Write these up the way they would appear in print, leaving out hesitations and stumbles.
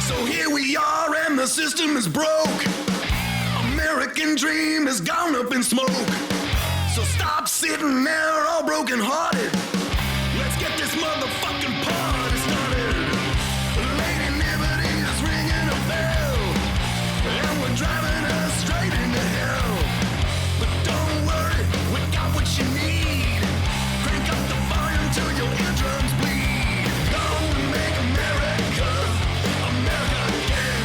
So here we are and the system is broke. American dream has gone up in smoke. So stop sitting there all broken hearted. Let's get this motherfucking party started. Lady Liberty is ringing a bell, and we're driving us straight into hell. But don't worry, we got what you need. Crank up the volume till your eardrums bleed. Go and make America, America again.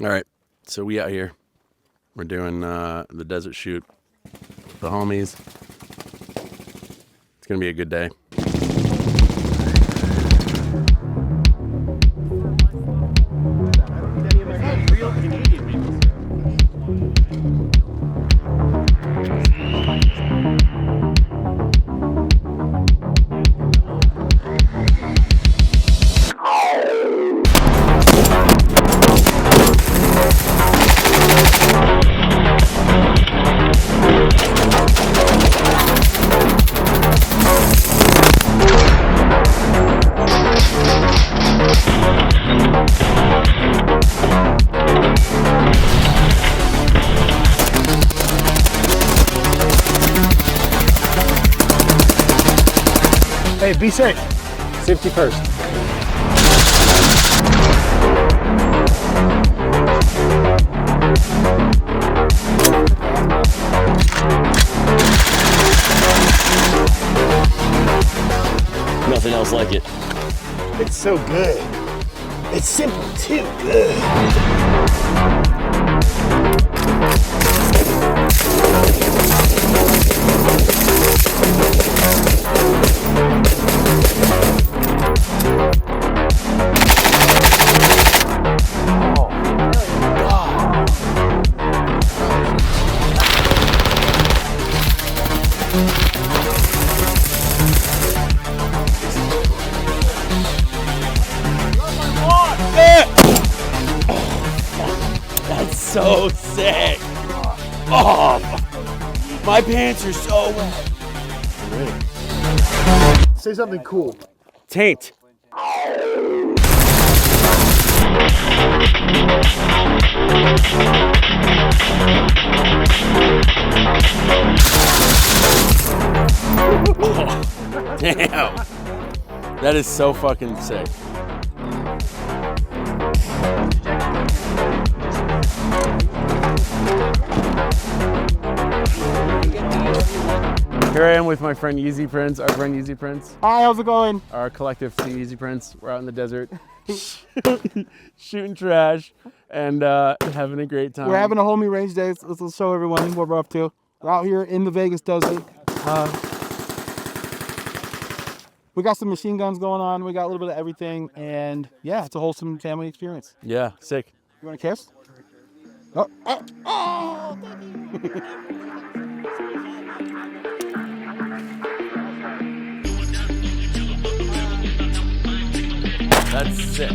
All right, so we out here. We're doing the desert shoot with the homies. It's gonna be a good day. Hey, be safe. Safety first. Nothing else like it. It's so good. It's simple too good. That's so sick. Oh, my pants are so wet. Say something cool. Taint. Oh, damn. That is so fucking sick. Here I am with my friend Yeezy Prince, our friend Yeezy Prince. Hi, how's it going? Our collective Team Yeezy Prince. We're out in the desert shooting trash and having a great time. We're having a homie range day. Let's show everyone what we're up to. We're out here in the Vegas desert. We got some machine guns going on. We got a little bit of everything. And yeah, it's a wholesome family experience. Yeah, sick. You want to kiss? Oh, oh, oh, thank you. That's sick.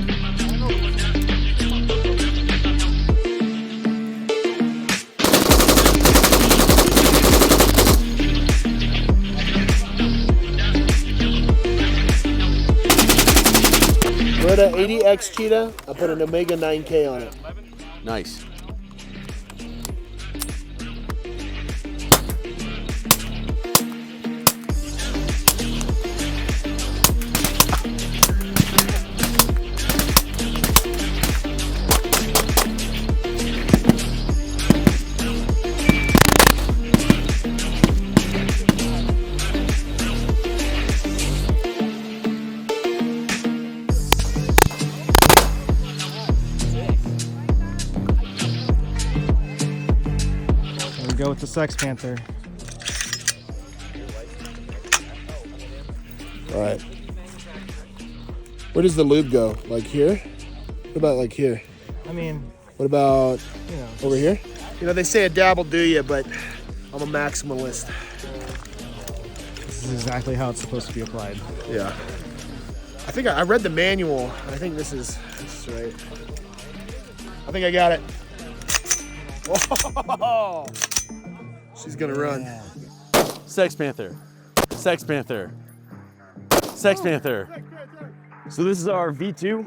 With an 80X Cheetah, I put an Omega 9K on it. Nice. Go with the Sex Panther. All right. Where does the lube go? Like here? What about like here? I mean, What about you know, over here? You know, they say a dab will do you, but I'm a maximalist. this is exactly how it's supposed to be applied. Yeah. I think I read the manual. I think this is right. I think I got it. Oh! She's gonna run. Sex Panther. Sex Panther. Sex Panther. So this is our V2,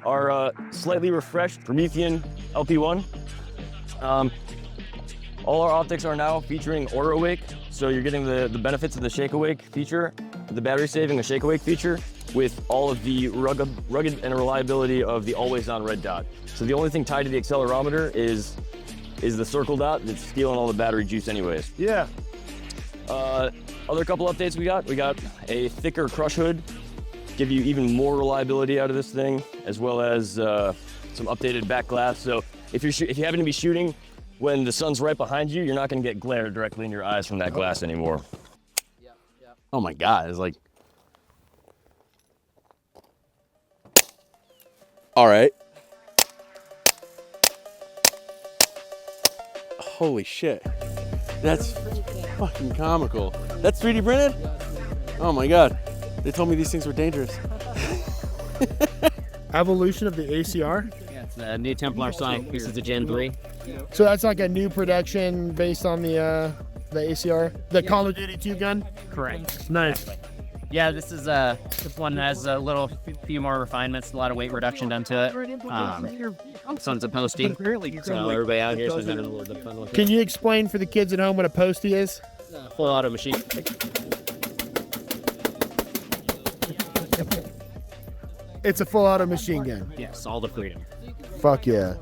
our slightly refreshed Promethean LP1. All our optics are now featuring Aura Awake, so you're getting the benefits of the Shake Awake feature, the battery saving, the Shake Awake feature, with all of the rugged and reliability of the always on red dot. So the only thing tied to the accelerometer is the circle dot that's stealing all the battery juice anyways. Yeah. Other couple updates we got a thicker crush hood, give you even more reliability out of this thing, as well as some updated back glass. So if you happen to be shooting when the sun's right behind you, you're not going to get glare directly in your eyes from that glass anymore. Oh my God, it's like. All right. Holy shit. That's fucking comical. That's 3D printed? Oh my God. They told me these things were dangerous. Evolution of the ACR. Yeah, it's a new Templar sight. This is the Gen 3. So that's like a new production based on the ACR, the Call of Duty 2 gun. Correct. Nice. Yeah, this one has a few more refinements, a lot of weight reduction done to it. This one's a postie, so everybody out here is having a little bit of fun with it. Can you explain for the kids at home what a postie is? Full auto machine. It's a full auto machine gun. Yes, all the freedom. Fuck yeah.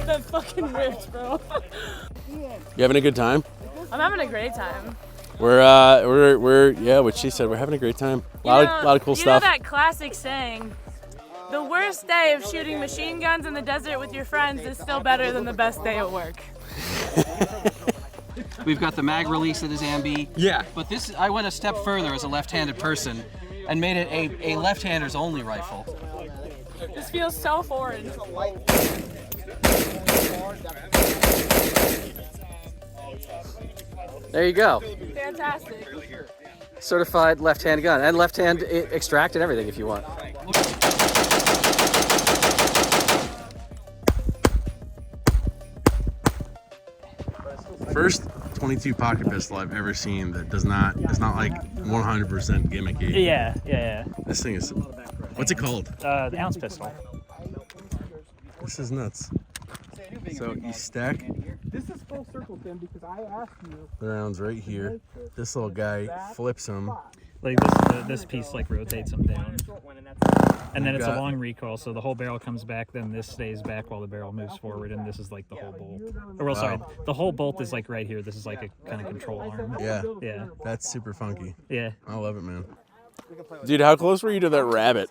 That fucking ripped, bro. You having a good time? I'm having a great time. We're yeah, what she said, we're having a great time. A lot of cool stuff. You know that classic saying, the worst day of shooting machine guns in the desert with your friends is still better than the best day at work. We've got the mag release of this ambi. Yeah. But this, I went a step further as a left-handed person and made it a left-handers only rifle. This feels so foreign. There you go. Fantastic. Certified left-hand gun and left-hand extract and everything if you want. First 22 pocket pistol I've ever seen that is not like 100% gimmicky. Yeah. This thing is, what's it called? The ounce pistol. This is nuts. So you stack This is full circle, Tim, because I asked you. the rounds right here. This little guy flips them. Like this piece like rotates them down, and then it's a long recoil, so the whole barrel comes back. Then this stays back while the barrel moves forward, and this is like the whole bolt. Or well, sorry, the whole bolt is like right here. This is like a kind of control arm. Yeah, that's super funky. Yeah. I love it, man. Dude, how close were you to that rabbit?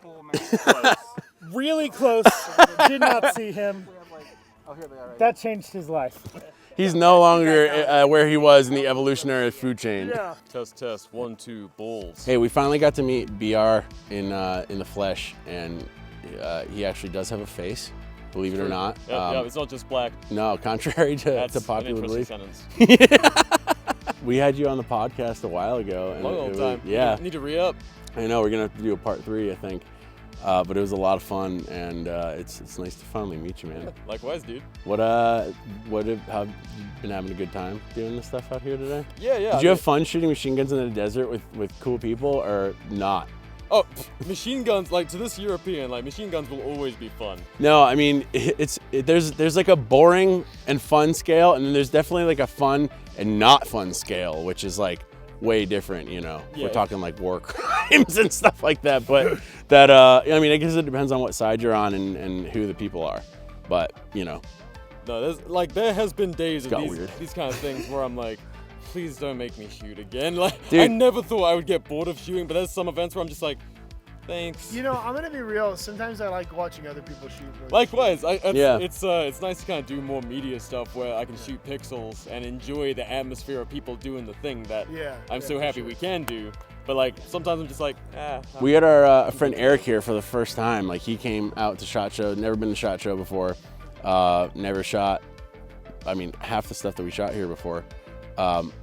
Really close. Did not see him. That changed his life. He's no longer where he was in the evolutionary food chain. Yeah. Test, 1, 2, balls. Hey, we finally got to meet BR in the flesh, and he actually does have a face, believe it or not. Yeah, it's not just black. No, contrary to popular an belief. sentence. We had you on the podcast a while ago. And Long time. Yeah. Need to re-up. I know, we're going to have to do a part 3, I think. But it was a lot of fun, and it's nice to finally meet you, man. Likewise, dude. Have you been having a good time doing this stuff out here today? Yeah. Did you have fun shooting machine guns in the desert with cool people, or not? Oh, machine guns, like to this European, like machine guns will always be fun. No, I mean, there's like a boring and fun scale, and then there's definitely like a fun and not fun scale, which is like way different, you know. Yeah. We're talking like war crimes and stuff like that, but that I mean, I guess it depends on what side you're on and who the people are, but you know. No, there has been days of weird. these kind of things where I'm like, please don't make me shoot again. Like, Dude. I never thought I would get bored of shooting, but there's some events where I'm just like, thanks. You know, I'm gonna be real. Sometimes I like watching other people shoot. Likewise, Yeah. It's nice to kind of do more media stuff where I can shoot pixels and enjoy the atmosphere of people doing the thing that I'm so happy we can do. But like sometimes I'm just like, We had our friend Eric here for the first time. Like he came out to SHOT Show, never been to SHOT Show before, never shot. I mean, half the stuff that we shot here before,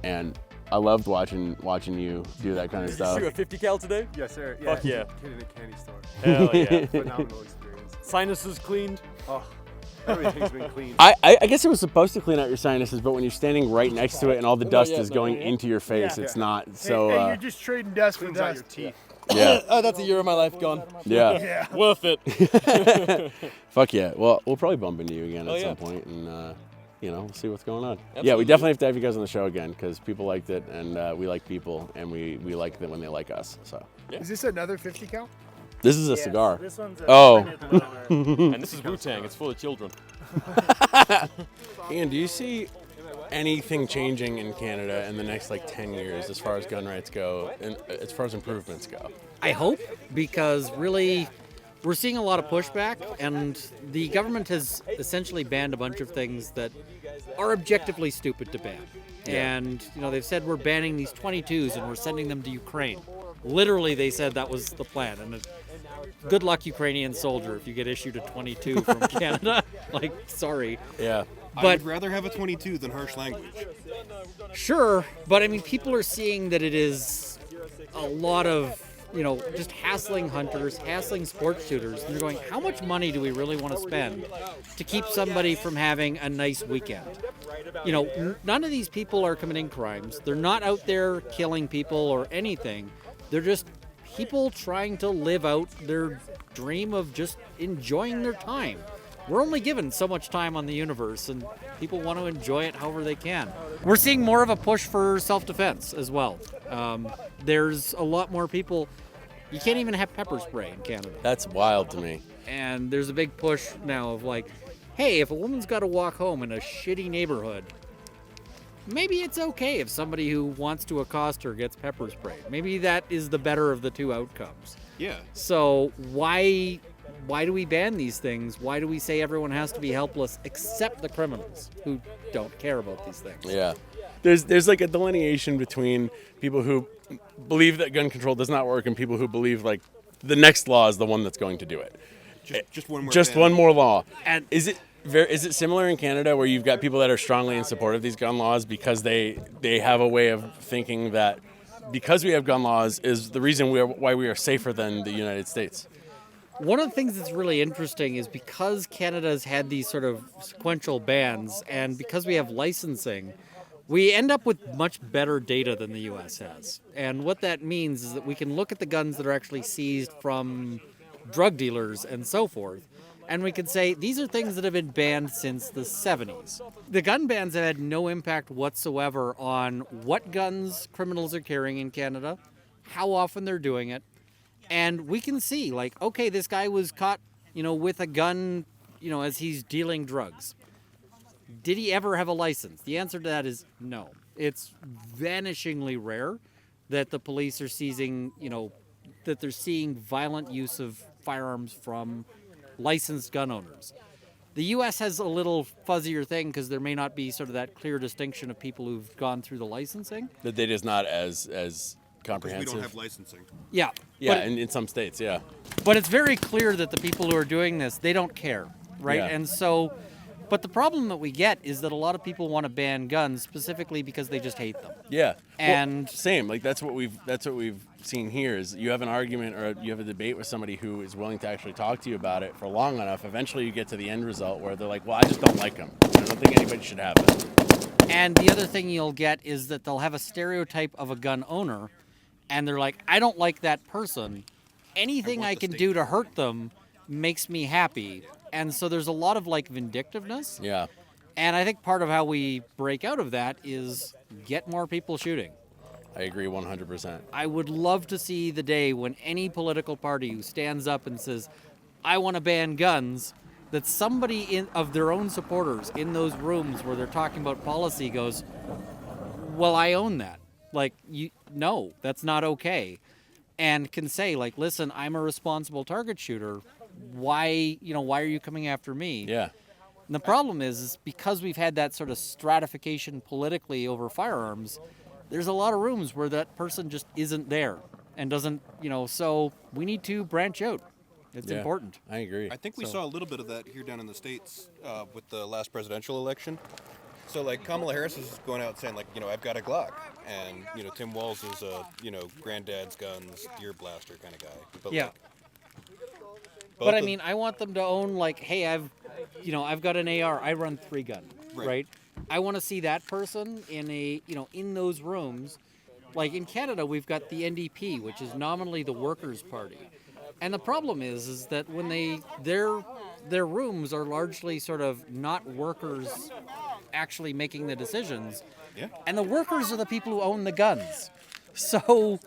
and I loved watching you do that kind of stuff. Did you shoot a 50 cal today? Yes, sir. Fuck yeah. Kid in a candy store. Hell yeah. Phenomenal experience. Sinuses cleaned. Oh, Everything's been cleaned. I guess it was supposed to clean out your sinuses, but when you're standing right next to it and all the dust is going into your face, it's not. So Hey, you're just trading dust for Cleans out dust. your teeth. yeah, Oh, that's a year of my life gone. yeah, Worth it. fuck yeah. Well, we'll probably bump into you again at some point, and we'll see what's going on. Yeah, we definitely have to have you guys on the show again because people liked it, and we like people, and we like them when they like us. So Is this another 50 cal? this is a cigar. This one's And this is Wu-Tang. It's full of children. Ian, do you see anything changing in Canada in the next 10 years as far as gun rights go and as far as improvements go? I hope, because really we're seeing a lot of pushback, and the government has essentially banned a bunch of things that are objectively stupid to ban. And they've said we're banning these 22s and we're sending them to Ukraine. Literally, they said that was the plan. And good luck, Ukrainian soldier, if you get issued a 22 from Canada. Sorry. Yeah. I would rather have a 22 than harsh language. Sure, but I mean, people are seeing that it is a lot of, just hassling hunters, hassling sports shooters. And they're going, how much money do we really want to spend to keep somebody from having a nice weekend? None of these people are committing crimes. They're not out there killing people or anything. They're just people trying to live out their dream of just enjoying their time. We're only given so much time on the universe, and people want to enjoy it however they can. We're seeing more of a push for self-defense as well. There's a lot more people. You can't even have pepper spray in Canada. That's wild to me. And there's a big push now of hey, if a woman's got to walk home in a shitty neighborhood, maybe it's okay if somebody who wants to accost her gets pepper sprayed. Maybe that is the better of the two outcomes. Yeah. So why do we ban these things? Why do we say everyone has to be helpless except the criminals who don't care about these things? Yeah. There's a delineation between people who believe that gun control does not work and people who believe the next law is the one that's going to do it. Just one more. Just one more law. And is it similar in Canada where you've got people that are strongly in support of these gun laws because they have a way of thinking that because we have gun laws is the reason why we are safer than the United States? One of the things that's really interesting is because Canada's had these sort of sequential bans, and because we have licensing, we end up with much better data than the U.S. has. And what that means is that we can look at the guns that are actually seized from drug dealers and so forth, and we can say these are things that have been banned since the 70s. The gun bans have had no impact whatsoever on what guns criminals are carrying in Canada, how often they're doing it. And we can see, okay, this guy was caught, with a gun, as he's dealing drugs. Did he ever have a license? The answer to that is no. It's vanishingly rare that the police are seizing, that they're seeing violent use of firearms from licensed gun owners. The U.S. has a little fuzzier thing because there may not be sort of that clear distinction of people who've gone through the licensing. The data's not as comprehensive. Because we don't have licensing. Yeah. Yeah, in some states, yeah. But it's very clear that the people who are doing this, they don't care, right? Yeah. And so, but the problem that we get is that a lot of people want to ban guns specifically because they just hate them. Yeah. And same, that's what we've seen here is you have an argument or you have a debate with somebody who is willing to actually talk to you about it for long enough. Eventually you get to the end result where they're like, well, I just don't like them. I don't think anybody should have them. And the other thing you'll get is that they'll have a stereotype of a gun owner, and they're like, I don't like that person. Anything I can do to hurt them makes me happy. And so there's a lot of vindictiveness. Yeah. And I think part of how we break out of that is get more people shooting. I agree 100%. I would love to see the day when any political party who stands up and says, I want to ban guns, that somebody of their own supporters in those rooms where they're talking about policy goes, well, I own that. No, that's not okay. And can say, listen, I'm a responsible target shooter. Why are you coming after me? Yeah. And the problem is because we've had that sort of stratification politically over firearms, there's a lot of rooms where that person just isn't there and doesn't, so we need to branch out. It's important. I agree. I think we saw a little bit of that here down in the States with the last presidential election. So Kamala Harris is going out saying I've got a Glock, and Tim Walz is a granddad's guns, deer blaster kind of guy. But, yeah. But I mean, I want them to own hey, I've I've got an AR. I run 3-gun, right? I want to see that person in those rooms. Like in Canada, we've got the NDP, which is nominally the Workers' Party. And the problem is that when their rooms are largely sort of not workers actually making the decisions. Yeah. And the workers are the people who own the guns. So,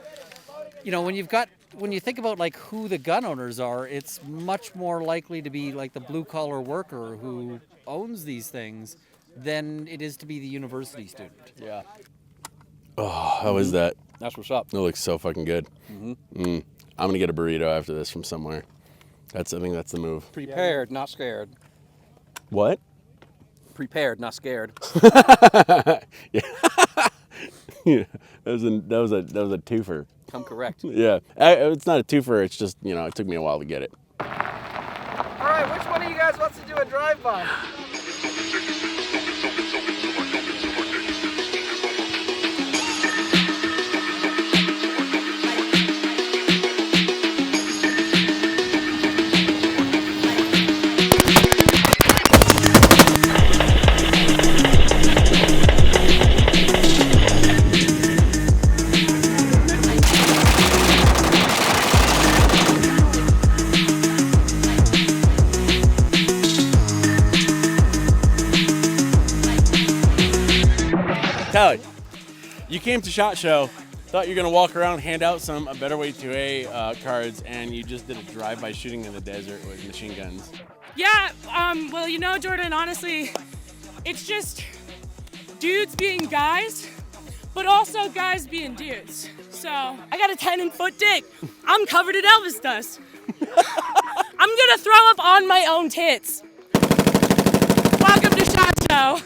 when you think about like who the gun owners are, it's much more likely to be like the blue collar worker who owns these things than it is to be the university student. Yeah. Oh, how is that? That's what's up. It looks so fucking good. I'm gonna get a burrito after this from somewhere. I think that's the move. Prepared, not scared. What? Prepared, not scared. Yeah. Yeah. That was a twofer. Come correct. Yeah. It's not a twofer. It's just it took me a while to get it. All right, which one of you guys wants to do a drive-by? Tally, you came to SHOT Show, thought you were going to walk around, hand out some A Better Way 2A cards, and you just did a drive-by shooting in the desert with machine guns. Yeah, well, Jordan, honestly, it's just dudes being guys, but also guys being dudes. So, I got a 10-foot dick. I'm covered in Elvis dust. I'm gonna throw up on my own tits. Welcome to SHOT Show.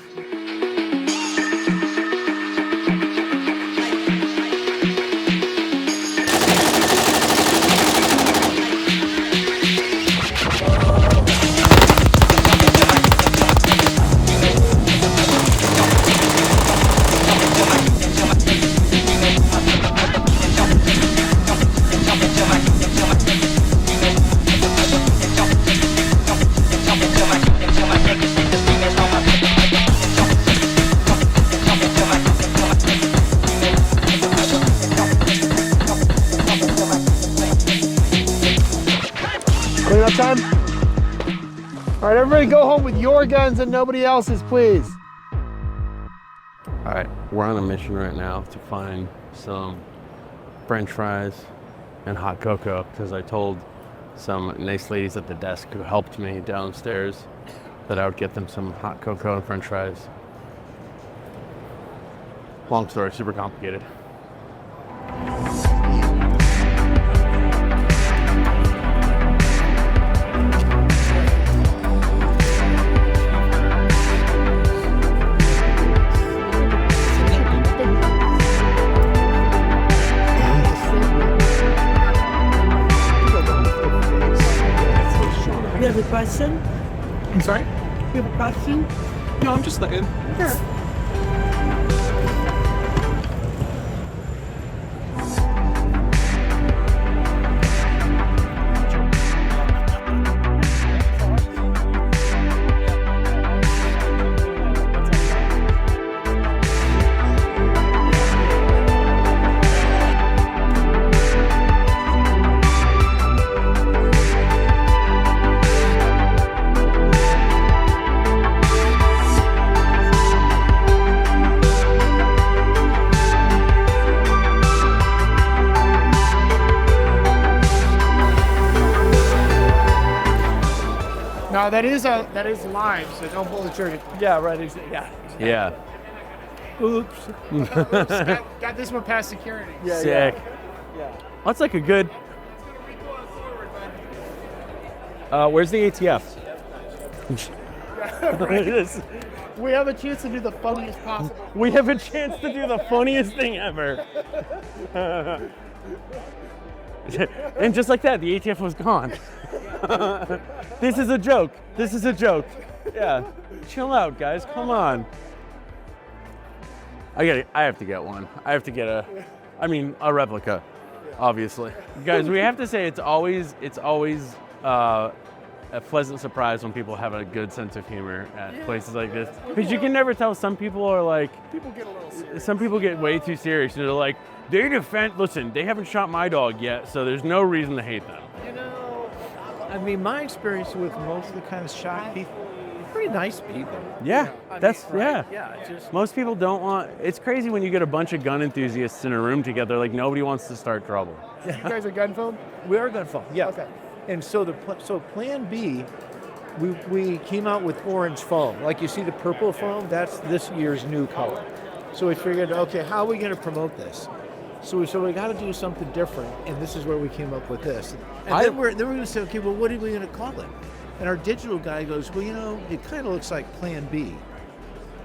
Clean up time? All right, everybody go home with your guns and nobody else's, please. All right, we're on a mission right now to find some French fries and hot cocoa because I told some nice ladies at the desk who helped me downstairs that I would get them some hot cocoa and French fries. Long story, super complicated. You have a question? I'm sorry? You have a question? No, I'm just looking. Sure. No, that is live, so don't pull the trigger. Yeah, right. Yeah. Yeah. Oops. Got this one past security. Yeah, Sick. Yeah. That's like a good. Where's the ATF? We have a chance to do the funniest possible. We have a chance to do the funniest thing ever. And just like that, the ATF was gone. This is a joke. This is a joke. Yeah. Chill out, guys. Come on. I have to get one. I have to get a replica, obviously. Guys, we have to say it's always a pleasant surprise when people have a good sense of humor at places like this. Because you can never tell. Some people are like, People get a little serious. some people get way too serious. They're like, listen, they haven't shot my dog yet, so there's no reason to hate them. You know, I mean, my experience with most of the kind of shot people, pretty nice people. Yeah, I that's, mean, right? yeah. Yeah, just Most people don't want, it's crazy when you get a bunch of gun enthusiasts in a room together, like nobody wants to start trouble. You guys are gun foam? we are gun foam. Yeah. Okay. And so so Plan B, we came out with orange foam. Like you see the purple foam, that's this year's new color. So we figured, okay, how are we going to promote this? So we got to do something different, and this is where we came up with this. And then we're going to say, okay, well, what are we going to call it? And our digital guy goes, well, you know, it kind of looks like Plan B,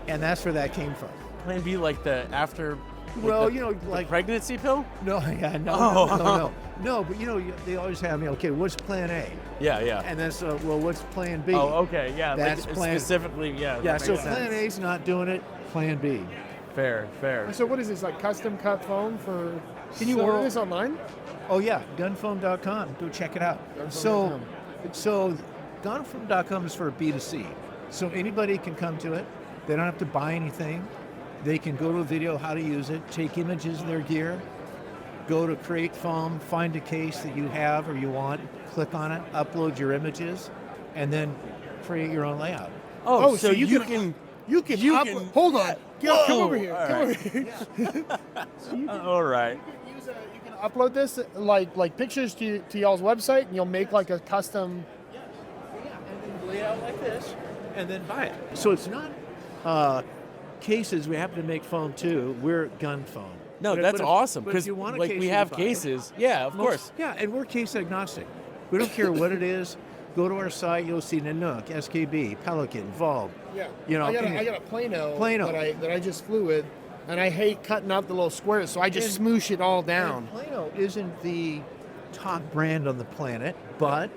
and that's where that came from. Plan B, like the after. Well, the, you know, the like pregnancy pill. No, yeah, no, Oh. no. But you know, they always have me. Okay, what's Plan A? Yeah, yeah. And then so, well, what's Plan B? Oh, okay, yeah. That's like Plan. specifically, yeah. Yeah, that so makes sense. Plan A's not doing it. Plan B. Fair. So what is this, like custom cut foam for? Can you order order this online? Oh yeah, gunfoam.com. Go check it out. So gunfoam.com is for B2C. So anybody can come to it. They don't have to buy anything. They can go to a video how to use it, take images of their gear, go to Create Foam, find a case that you have or you want, click on it, upload your images, and then create your own layout. Oh, so you can. Hold on. Whoa, Come over here. all Come right. over here. All right. You can upload this like pictures to y'all's website, and you'll make like a custom. Lay out like this, and then buy it. So it's not cases. We happen to make foam too. We're gun foam. No, But that's if- awesome but if because you want a like case, we you have can buy it. cases. Yeah, of course. Yeah, and we're case agnostic. We don't care what it is. Go to our site. You'll see Nanook, SKB, Pelican, Volk. Yeah. You know, I got a Plano. Plano. that I just flew with, and I hate cutting out the little squares, so I just smoosh it all down. Plano isn't the top brand on the planet, but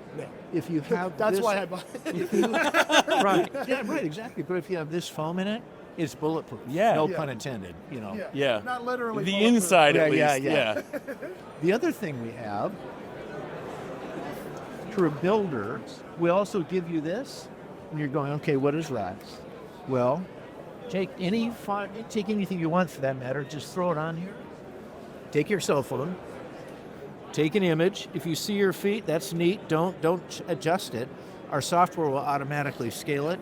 if you have That's this, why I bought it. if you- right, yeah, right, exactly. But if you have this foam in it, it's bulletproof. Yeah. No Yeah. pun intended. You know. Yeah. Not literally. The bulletproof. inside, at Yeah, least. yeah. The other thing we have, for a builder, we also give you this, and you're going, okay, what is that? Well, take anything you want for that matter, just throw it on here. Take your cell phone, take an image. If you see your feet, that's neat. Don't adjust it. Our software will automatically scale it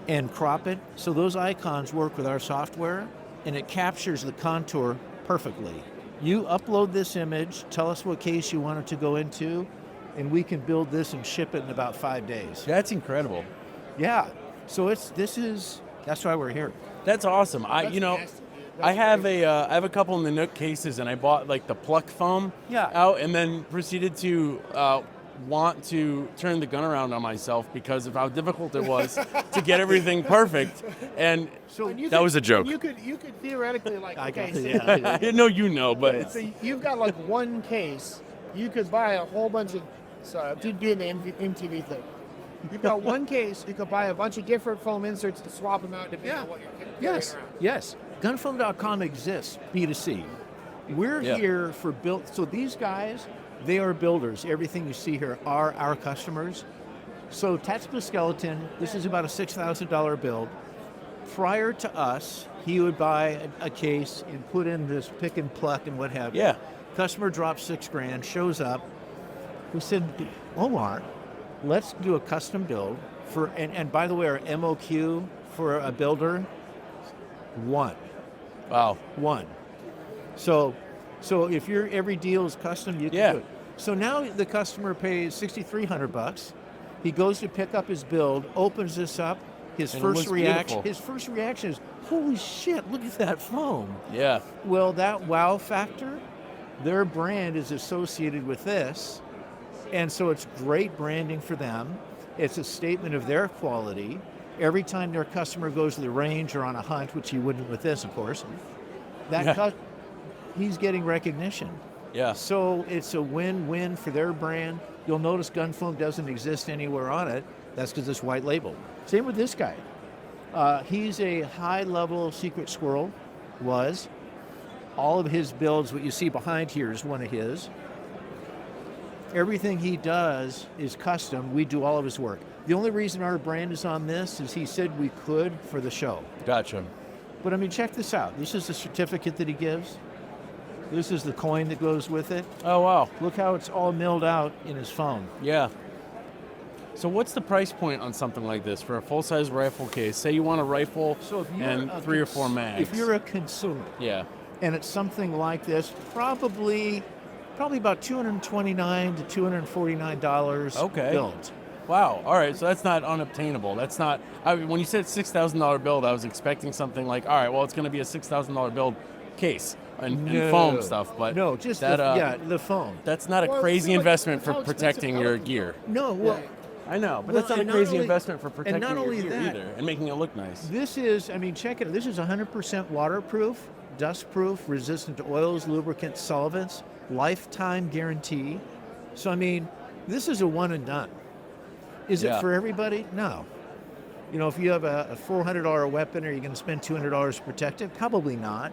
and crop it. So those icons work with our software, and it captures the contour perfectly. You upload this image, tell us what case you want it to go into, and we can build this and ship it in about 5 days. That's incredible. Yeah. So that's why we're here. That's awesome. I have a couple in the Nook cases, and I bought like the pluck foam out, and then proceeded to want to turn the gun around on myself because of how difficult it was to get everything perfect. And that was a joke. You could theoretically No, you know, but so you've got like one case. You could buy a whole bunch of. Sorry, I'm doing the MTV thing. You've got one case. You could buy a bunch of different foam inserts to swap them out depending on what you're carrying around. Yes. Gunfoam.com exists, B2C. We're here for build. So these guys, they are builders. Everything you see here are our customers. So Tactical Skeleton, this is about a $6,000 build. Prior to us, he would buy a case and put in this pick and pluck and what have you. Yeah. Customer drops $6,000, shows up. We said, Omar, let's do a custom build for, and by the way, our MOQ for a builder, 1. Wow. 1. So if your every deal is custom, you can do it. So now the customer pays $6,300. He goes to pick up his build, opens this up. His And it first looks reaction beautiful. is, holy shit, look at that foam. Yeah. Well, that wow factor, their brand is associated with this. And so it's great branding for them. It's a statement of their quality. Every time their customer goes to the range or on a hunt, which he wouldn't with this, of course, he's getting recognition. Yeah. So it's a win-win for their brand. You'll notice gun foam doesn't exist anywhere on it. That's because it's white label. Same with this guy. He's a high-level secret squirrel, was. All of his builds, what you see behind here is one of his. Everything he does is custom. We do all of his work. The only reason our brand is on this is he said we could for the show. Gotcha. But I mean, check this out. This is the certificate that he gives. This is the coin that goes with it. Oh, wow. Look how it's all milled out in his phone. Yeah. So what's the price point on something like this for a full-size rifle case? Say you want a rifle and 3 or 4 mags. If you're a consumer, yeah, and it's something like this, probably about $229 to $249 okay. build. Wow. All right. So that's not unobtainable. That's not. When you said $6,000 build, I was expecting something like, all right, well, it's going to be a $6,000 build case and foam stuff, but no, just that, the foam. That's not a crazy investment for protecting your gear. No, well. I know, but that's not a crazy investment for protecting your gear either, and making it look nice. This is, I mean, check it. This is 100% waterproof, dust-proof, resistant to oils, lubricants, solvents, lifetime guarantee. So, I mean, this is a one and done. Is it for everybody? No. You know, if you have a $400 weapon, are you going to spend $200 to protect it? Probably not.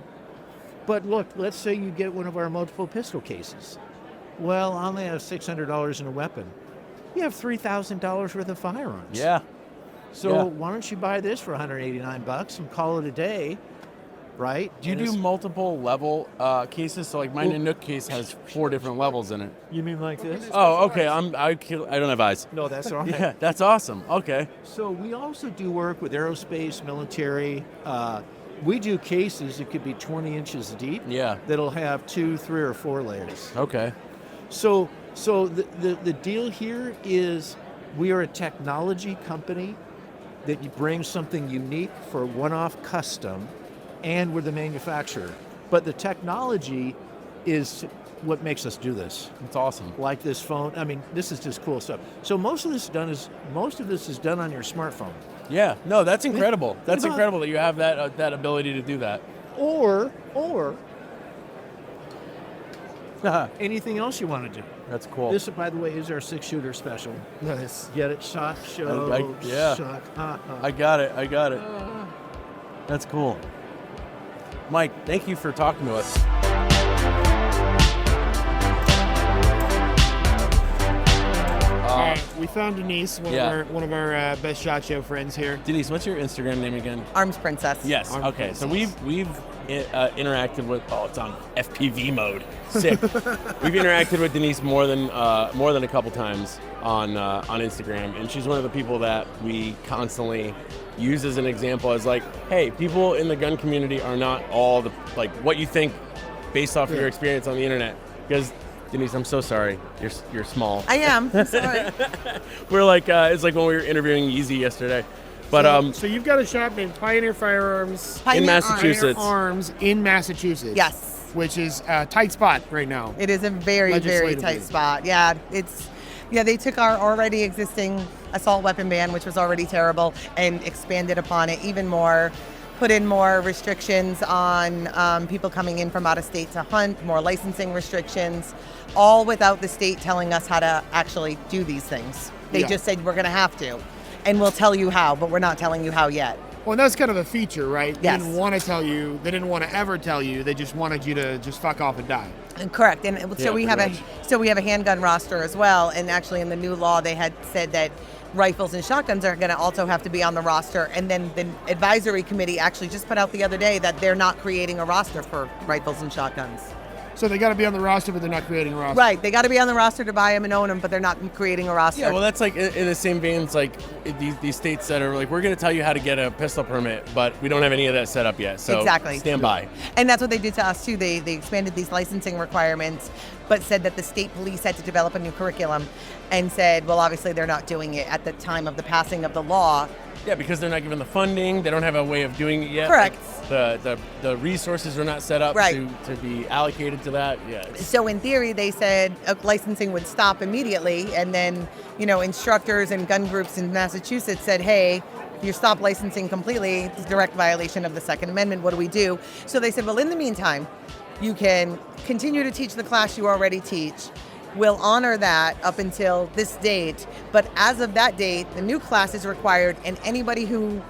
But look, let's say you get one of our multiple pistol cases. Well, I only have $600 in a weapon. You have $3,000 worth of firearms. Yeah. So why don't you buy this for $189 and call it a day, right? Do you do multiple level cases? So like my Nanook case has 4 different levels in it. You mean like this? Oh, okay. I don't have eyes. No, that's all right. Yeah, that's awesome. Okay. So we also do work with aerospace, military. We do cases that could be 20 inches deep. Yeah. That'll have 2, 3, or 4 layers. Okay. So the deal here is we are a technology company that brings something unique for one-off custom, and we're the manufacturer. But the technology is what makes us do this. It's awesome. Like this phone. I mean, this is just cool stuff. So most of this is done on your smartphone. Yeah. No, that's incredible. That's incredible that you have that ability to do that. Or anything else you want to do. That's cool. This, by the way, is our 6-shooter special. Nice. Get it? Shot, show, yeah. shot. I got it. That's cool. Mike, thank you for talking to us. We found Denise, one of our best SHOT Show friends here. Denise, what's your Instagram name again? Arms Princess. Yes. Arms okay. Princess. So we've interacted with. Oh, it's on FPV mode. Sick. We've interacted with Denise more than a couple times on Instagram, and she's one of the people that we constantly use as an example as like, hey, people in the gun community are not all what you think based off of your experience on the internet. Because Denise, I'm so sorry. You're small. I am. I'm sorry. We're like it's like when we were interviewing Yeezy yesterday. But so you've got a shop named Pioneer Firearms in Massachusetts. Pioneer Arms in Massachusetts. Yes. Which is a tight spot right now. It is a very, very tight spot. Yeah, they took our already existing assault weapon ban, which was already terrible, and expanded upon it even more. Put in more restrictions on people coming in from out of state to hunt, more licensing restrictions, all without the state telling us how to actually do these things. They just said we're going to have to, and we'll tell you how, but we're not telling you how yet. Well, that's kind of a feature, right? They Yes. didn't want to tell you. They didn't want to ever tell you. They just wanted you to just fuck off and die. Correct, and so we have a handgun roster as well. And actually, in the new law, they had said that rifles and shotguns are going to also have to be on the roster. And then the advisory committee actually just put out the other day that they're not creating a roster for rifles and shotguns. So they got to be on the roster, but they're not creating a roster. Right, they got to be on the roster to buy them and own them, but they're not creating a roster. Yeah, well, that's like in the same veins, like these states that are like, we're going to tell you how to get a pistol permit, but we don't have any of that set up yet. So exactly. Stand by. And that's what they did to us too. They expanded these licensing requirements, but said that the state police had to develop a new curriculum, and said, well, obviously they're not doing it at the time of the passing of the law. Yeah, because they're not given the funding. They don't have a way of doing it yet. Correct. Like the resources are not set up to be allocated to that. Yeah. So in theory, they said licensing would stop immediately, and then instructors and gun groups in Massachusetts said, hey, you stop licensing completely. It's a direct violation of the Second Amendment. What do we do? So they said, well, in the meantime, you can continue to teach the class you already teach. We'll honor that up until this date, but as of that date, the new class is required, and anybody who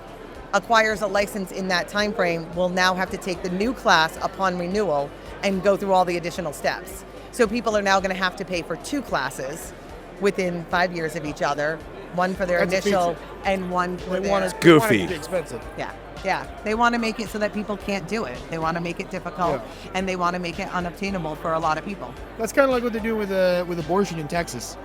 acquires a license in that time frame will now have to take the new class upon renewal and go through all the additional steps. So people are now going to have to pay for 2 classes within 5 years of each other, one for their That's a initial feature. and one for They their... want it Goofy. to be expensive. Yeah. They want to make it so that people can't do it. They want to make it difficult, Yeah. and they want to make it unobtainable for a lot of people. That's kind of like what they're doing with abortion in Texas.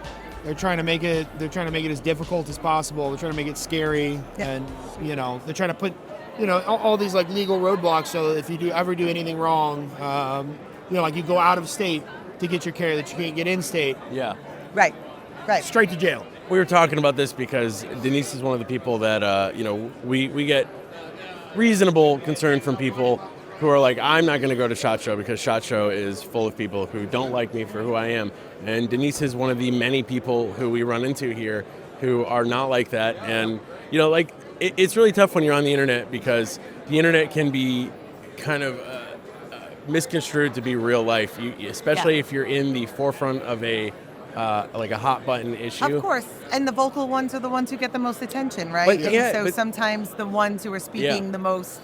They're trying to make it as difficult as possible. They're trying to make it scary, and they're trying to put all these like legal roadblocks so that if you ever do anything wrong, like you go out of state to get your care that you can't get in state. Yeah. Right. Straight to jail. We were talking about this because Denise is one of the people that, we get reasonable concern from people who are like, I'm not going to go to SHOT Show because SHOT Show is full of people who don't like me for who I am. And Denise is one of the many people who we run into here who are not like that. And, it's really tough when you're on the internet because the internet can be kind of misconstrued to be real life, especially if you're in the forefront of a hot button issue. Of course, and the vocal ones are the ones who get the most attention, right? But, sometimes the ones who are speaking the most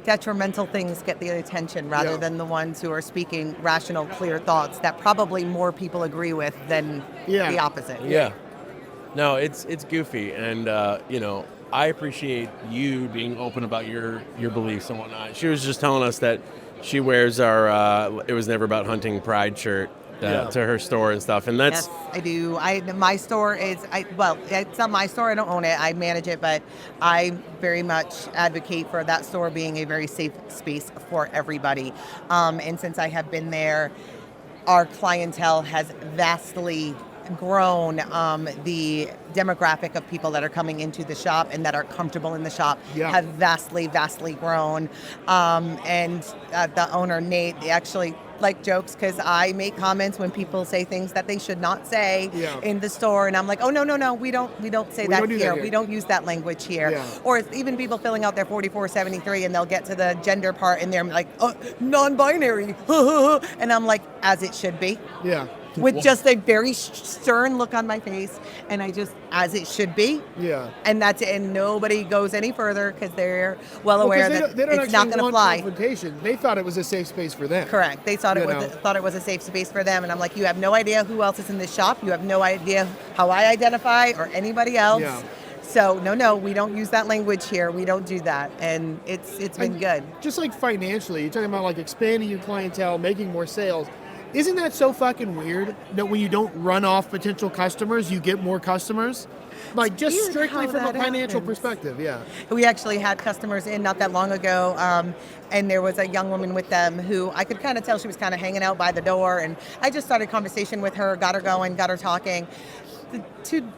detrimental things get the attention rather than the ones who are speaking rational, clear thoughts that probably more people agree with than the opposite. Yeah. No, it's goofy, and I appreciate you being open about your beliefs and whatnot. She was just telling us that she wears our "It Was Never About Hunting" Pride shirt to her store and stuff, and that's. Yes, I do. My store is it's not my store. I don't own it. I manage it, but I very much advocate for that store being a very safe space for everybody. And since I have been there, our clientele has vastly grown. The demographic of people that are coming into the shop and that are comfortable in the shop have vastly grown. And the owner, Nate, actually jokes because I make comments when people say things that they should not say in the store, and I'm like, oh no, we don't say that here. We don't use that language here. Yeah. Or even people filling out their 4473 and they'll get to the gender part and they're like, non-binary, and I'm like, as it should be. Yeah. With just a very stern look on my face, and I just, as it should be. Yeah. And that's it. And nobody goes any further because they're well aware that they don't it's not going to fly. Confrontation. They thought it was a safe space for them. Correct. They thought it was a safe space for them, and I'm like, you have no idea who else is in this shop. You have no idea how I identify or anybody else. Yeah. So no, we don't use that language here. We don't do that, and it's been good. Just like financially, you're talking about expanding your clientele, making more sales. Isn't that so fucking weird that when you don't run off potential customers, you get more customers? Just strictly from a financial perspective, yeah. We actually had customers in not that long ago, and there was a young woman with them who I could kind of tell she was kind of hanging out by the door, and I just started conversation with her, got her going, got her talking.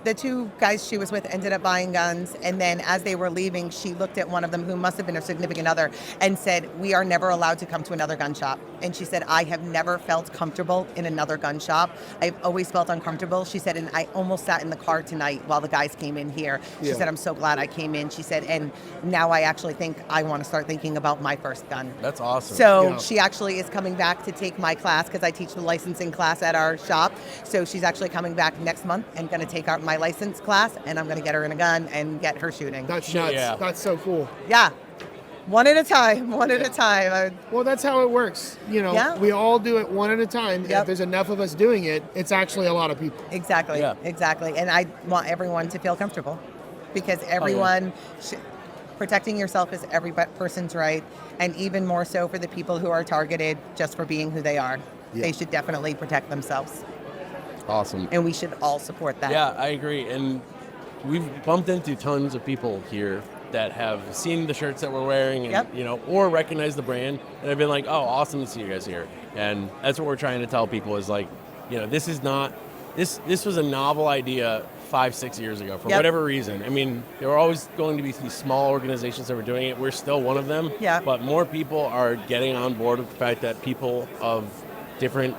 The two guys she was with ended up buying guns, and then as they were leaving, she looked at one of them, who must have been her significant other, and said, we are never allowed to come to another gun shop. And she said, I have never felt comfortable in another gun shop. I've always felt uncomfortable. She said, and I almost sat in the car tonight while the guys came in here. She said, I'm so glad I came in. She said, and now I actually think I want to start thinking about my first gun. That's awesome. So she actually is coming back to take my class because I teach the licensing class at our shop. So she's actually coming back next month and going to take my license class, and I'm going to get her in a gun and get her shooting. That's nuts. Yeah. That's so cool. Yeah. One at a time. Well, that's how it works. We all do it one at a time. If there's enough of us doing it, it's actually a lot of people. Exactly. Yeah. Exactly. And I want everyone to feel comfortable because everyone protecting yourself is every person's right, and even more so for the people who are targeted just for being who they are. Yeah. They should definitely protect themselves. Awesome. And we should all support that. Yeah, I agree. And we've bumped into tons of people here that have seen the shirts that we're wearing and, or recognize the brand. And I've been like, oh, awesome to see you guys here. And that's what we're trying to tell people is this is not, this was a novel idea 5-6 years ago for whatever reason. I mean, there were always going to be these small organizations that were doing it. We're still one of them. Yeah. But more people are getting on board with the fact that people of different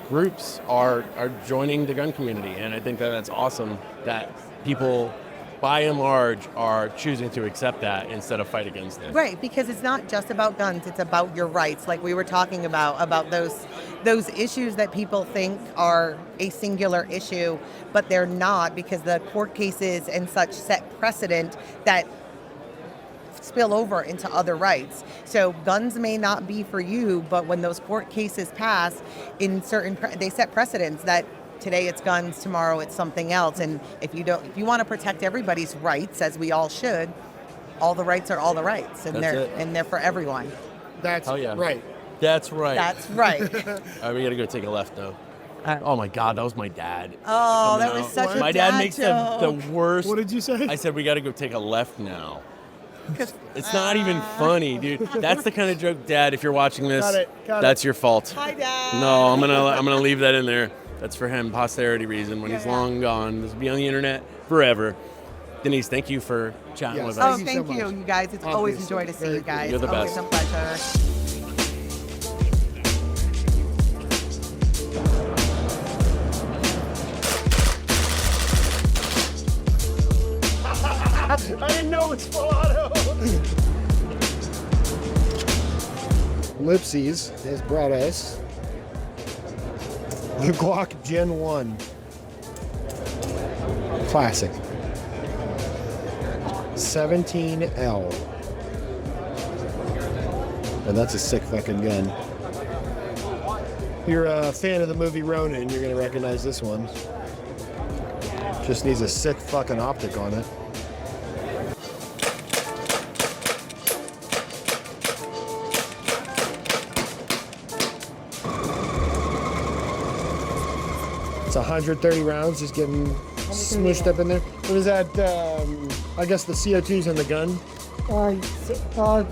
groups are joining the gun community, and I think that's awesome that people by and large are choosing to accept that instead of fight against it. Right, because it's not just about guns, it's about your rights, like we were talking about those issues that people think are a singular issue, but they're not, because the court cases and such set precedent that spill over into other rights. So guns may not be for you, but when those court cases pass, in they set precedents that today it's guns, tomorrow it's something else. And if you want to protect everybody's rights, as we all should, all the rights are all the rights, and they're for everyone. That's yeah. right. That's right. That's right. All right, we gotta go take a left though. Oh my God, that was my dad. Oh, that was such a My dad dad makes joke. the worst. What did you say? I said we gotta go take a left now. It's not even funny, dude. That's the kind of joke, Dad. If you're watching this, that's your fault. Hi, Dad. No, I'm gonna leave that in there. That's for him, posterity reason. When he's long gone, this will be on the internet forever. Denise, thank you for chatting with us. Oh, thank you, you guys. It's always a joy to see you guys. You're the Always best. a pleasure. I didn't know it's full auto. Lipsies has brought us the Glock Gen 1 Classic 17L. And that's a sick fucking gun. If you're a fan of the movie Ronin, you're gonna recognize this one. Just needs a sick fucking optic on it. It's 130 rounds, just getting smushed up in there. What is that? I guess the CO2's in the gun.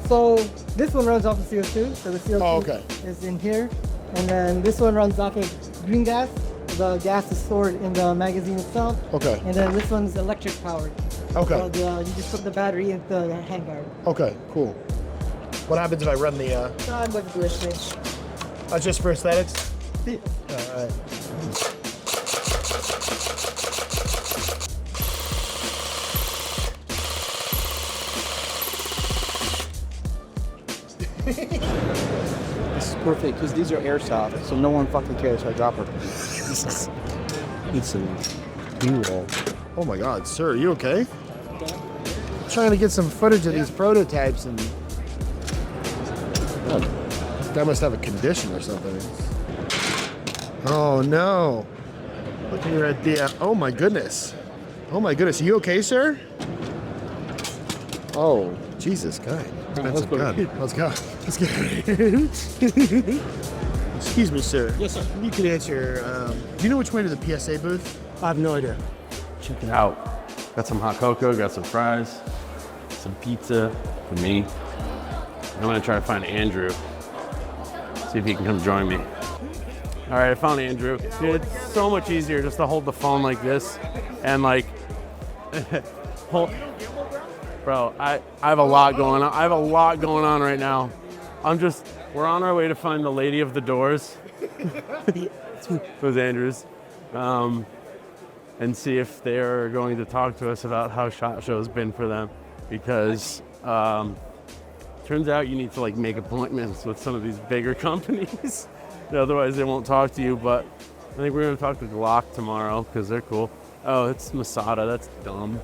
So this one runs off of CO2, so the CO2 is in here, and then this one runs off of green gas. The gas is stored in the magazine itself. Okay. And then this one's electric powered. Okay. So you just put the battery into the handguard. Okay, cool. What happens if I run the? I'm going to do a switch. Just for aesthetics. Yeah. All right. This is perfect because these are airsoft, so no one fucking cares if I drop her. Need some B-roll. Oh my God, sir, are you okay? Trying to get some footage of these prototypes, and guy must have a condition or something. Oh no! Looking at the. Oh my goodness! Oh my goodness! Are you okay, sir? Oh Jesus, guy. Let's go. Let's go. Let's go. Excuse me, sir. Yes, sir. You can answer. Do you know which way to the PSA booth? I have no idea. Check it out. Got some hot cocoa, got some fries, some pizza for me. I'm gonna try to find Andrew. See if he can come join me. All right, I found Andrew. Dude, it's so much easier just to hold the phone like this and like hold. Bro, I have a lot going on. I have a lot going on right now. We're on our way to find the lady of the doors. Those Andrews. And see if they're going to talk to us about how SHOT Show's been for them. Because turns out you need to like make appointments with some of these bigger companies. Otherwise they won't talk to you. But I think we're gonna talk to Glock tomorrow because they're cool. Oh, it's Masada, that's dumb.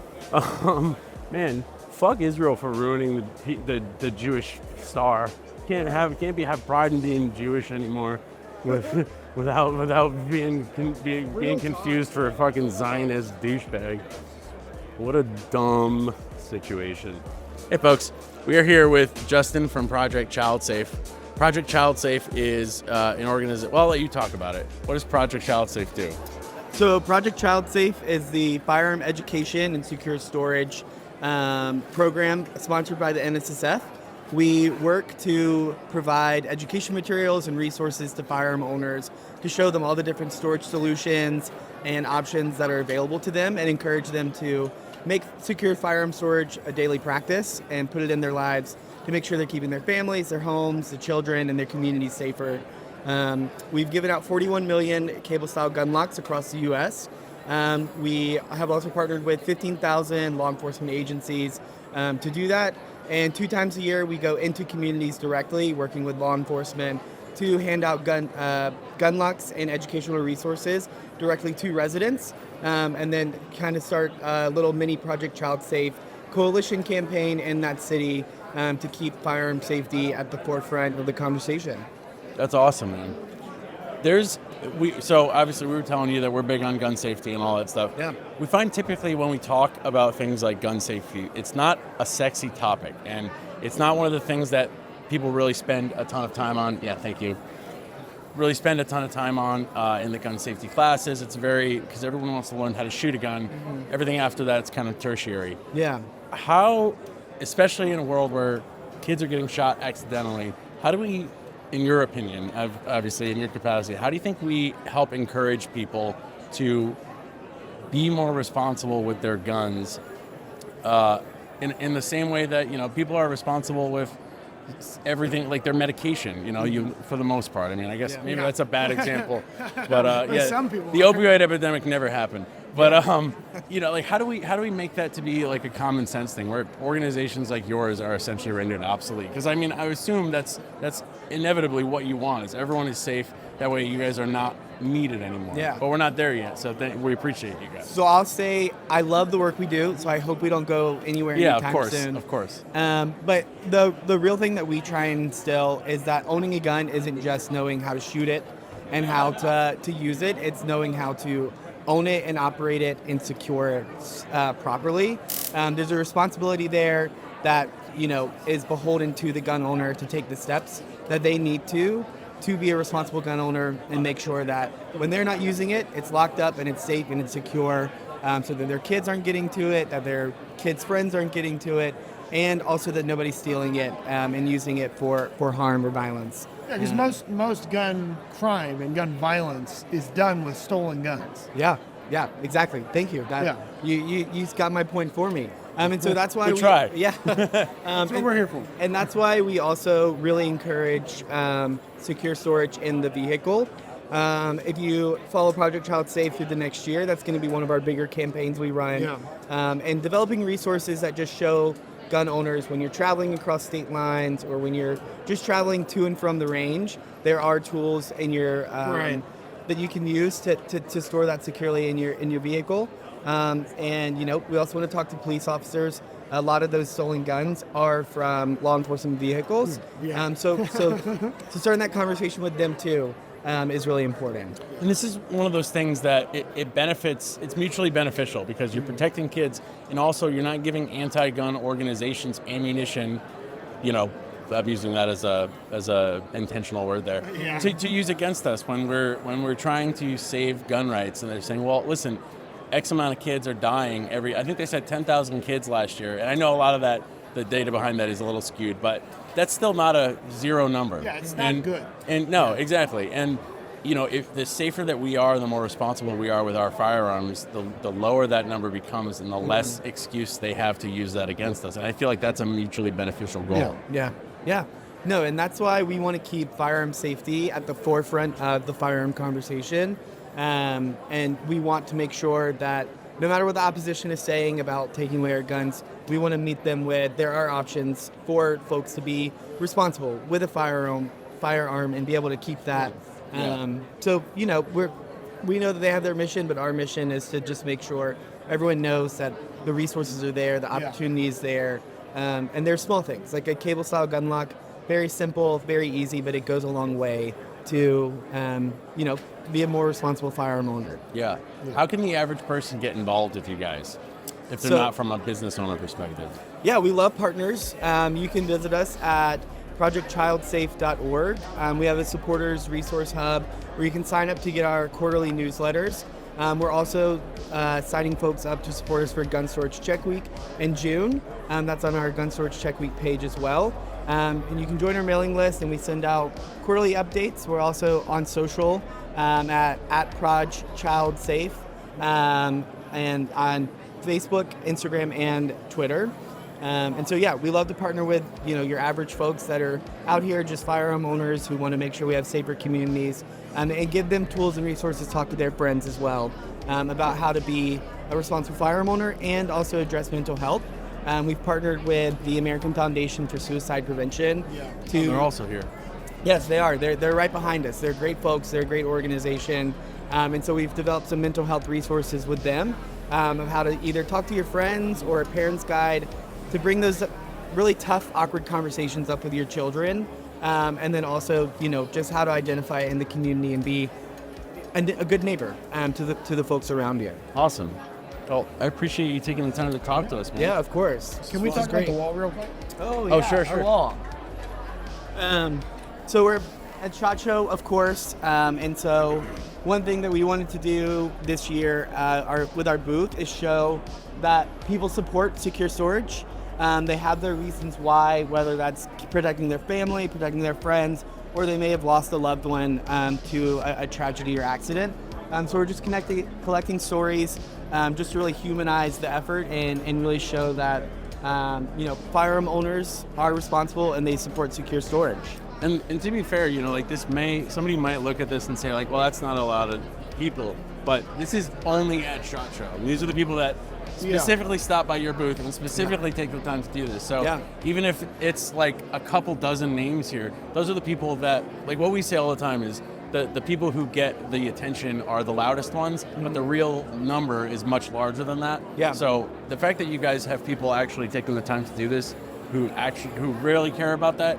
Man, fuck Israel for ruining the Jewish star. Can't have pride in being Jewish anymore, without being confused for a fucking Zionist douchebag. What a dumb situation. Hey folks, we are here with Justin from Project ChildSafe. Project ChildSafe is an organization. Well, I'll let you talk about it. What does Project ChildSafe do? So Project ChildSafe is the firearm education and secure storage program sponsored by the NSSF. We work to provide education materials and resources to firearm owners to show them all the different storage solutions and options that are available to them and encourage them to make secure firearm storage a daily practice and put it in their lives to make sure they're keeping their families, their homes, the children, and their communities safer. We've given out 41 million cable-style gun locks across the U.S. We have also partnered with 15,000 law enforcement agencies to do that. And 2 times a year, we go into communities directly, working with law enforcement to hand out gun locks and educational resources directly to residents, and then kind of start a little mini Project ChildSafe coalition campaign in that city to keep firearm safety at the forefront of the conversation. That's awesome, man. So obviously we were telling you that we're big on gun safety and all that stuff. Yeah. We find typically when we talk about things like gun safety, it's not a sexy topic, and it's not one of the things that people really spend a ton of time on. Yeah, thank you. Really spend a ton of time on in the gun safety classes. It's because everyone wants to learn how to shoot a gun. Mm-hmm. Everything after that's kind of tertiary. Yeah. How, especially in a world where kids are getting shot accidentally, how do we, in your opinion, obviously in your capacity, how do you think we help encourage people to be more responsible with their guns in the same way that, people are responsible with everything, like their medication, for the most part. I mean, I guess maybe that's a bad example, but Some people the opioid epidemic never happened. But like how do we make that to be like a common sense thing where organizations like yours are essentially rendered obsolete? Because I mean, I assume that's inevitably what you want is everyone is safe. That way, you guys are not needed anymore. Yeah. But we're not there yet, so we appreciate you guys. So I'll say I love the work we do, so I hope we don't go anywhere anytime soon. Of course. But the real thing that we try and instill is that owning a gun isn't just knowing how to shoot it and how to use it. It's knowing how to own it and operate it and secure it properly. There's a responsibility there that is beholden to the gun owner to take the steps that they need to be a responsible gun owner and make sure that when they're not using it, it's locked up and it's safe and it's secure, so that their kids aren't getting to it, that their kids' friends aren't getting to it, and also that nobody's stealing it and using it for harm or violence. Yeah, because most gun crime and gun violence is done with stolen guns. Yeah, exactly. Thank you. You got my point for me. And so that's why we try. Yeah. That's what we're here for. And that's why we also really encourage secure storage in the vehicle. If you follow Project ChildSafe through the next year, that's going to be one of our bigger campaigns we run. Yeah. And developing resources that just show gun owners when you're traveling across state lines or when you're just traveling to and from the range, there are tools in your that you can use to store that securely in your vehicle. And we also want to talk to police officers. A lot of those stolen guns are from law enforcement vehicles. Yeah. So starting that conversation with them too is really important. And this is one of those things that it benefits. It's mutually beneficial because you're protecting kids, and also you're not giving anti-gun organizations ammunition. I'm using that as a intentional word there to use against us when we're trying to save gun rights, and they're saying, well, listen, X amount of kids are dying I think they said 10,000 kids last year. And I know a lot of that, the data behind that is a little skewed, but that's still not a zero number. Yeah, it's not good. And no, exactly. And, if the safer that we are, the more responsible we are with our firearms, the lower that number becomes and the less excuse they have to use that against us. And I feel like that's a mutually beneficial goal. Yeah. No, and that's why we want to keep firearm safety at the forefront of the firearm conversation. And we want to make sure that no matter what the opposition is saying about taking away our guns, we want to meet them with there are options for folks to be responsible with a firearm and be able to keep that. So we know that they have their mission, but our mission is to just make sure everyone knows that the resources are there, the opportunity is there, and there's small things like a cable style gun lock, very simple, very easy, but it goes a long way to be a more responsible firearm owner. Yeah. How can the average person get involved with you guys if they're not from a business owner perspective? Yeah, we love partners. You can visit us at projectchildsafe.org. We have a supporters resource hub where you can sign up to get our quarterly newsletters. We're also signing folks up to support us for Gun Storage Check Week in June. That's on our Gun Storage Check Week page as well. And you can join our mailing list, and we send out quarterly updates. We're also on social at Project ChildSafe and on Facebook, Instagram, and Twitter. And so, we love to partner with your average folks that are out here, just firearm owners who want to make sure we have safer communities, and give them tools and resources to talk to their friends as well about how to be a responsible firearm owner and also address mental health. We've partnered with the American Foundation for Suicide Prevention. They're also here. Yes, they are. They're right behind us. They're great folks. They're a great organization. And so we've developed some mental health resources with them. of how to either talk to your friends or a parent's guide to bring those really tough, awkward conversations up with your children. And then also, just how to identify in the community and be a good neighbor to the folks around you. Awesome. Well, I appreciate you taking the time to talk to us, man. Yeah, of course. Can we talk about the wall real quick? Oh, Oh, yeah, sure, our sure. wall. So we're at SHOT Show, of course, and so one thing that we wanted to do this year with our booth is show that people support secure storage. They have their reasons why, whether that's protecting their family, protecting their friends, or they may have lost a loved one to a tragedy or accident. So we're just collecting stories, just to really humanize the effort and really show that firearm owners are responsible and they support secure storage. And to be fair, like somebody might look at this and say like, well, that's not a lot of people, but this is only at SHOT Show. These are the people that specifically stop by your booth and specifically take the time to do this. So even if it's like a couple dozen names here, those are the people that, like what we say all the time is the people who get the attention are the loudest ones, but the real number is much larger than that. Yeah. So the fact that you guys have people actually taking the time to do this who really care about that,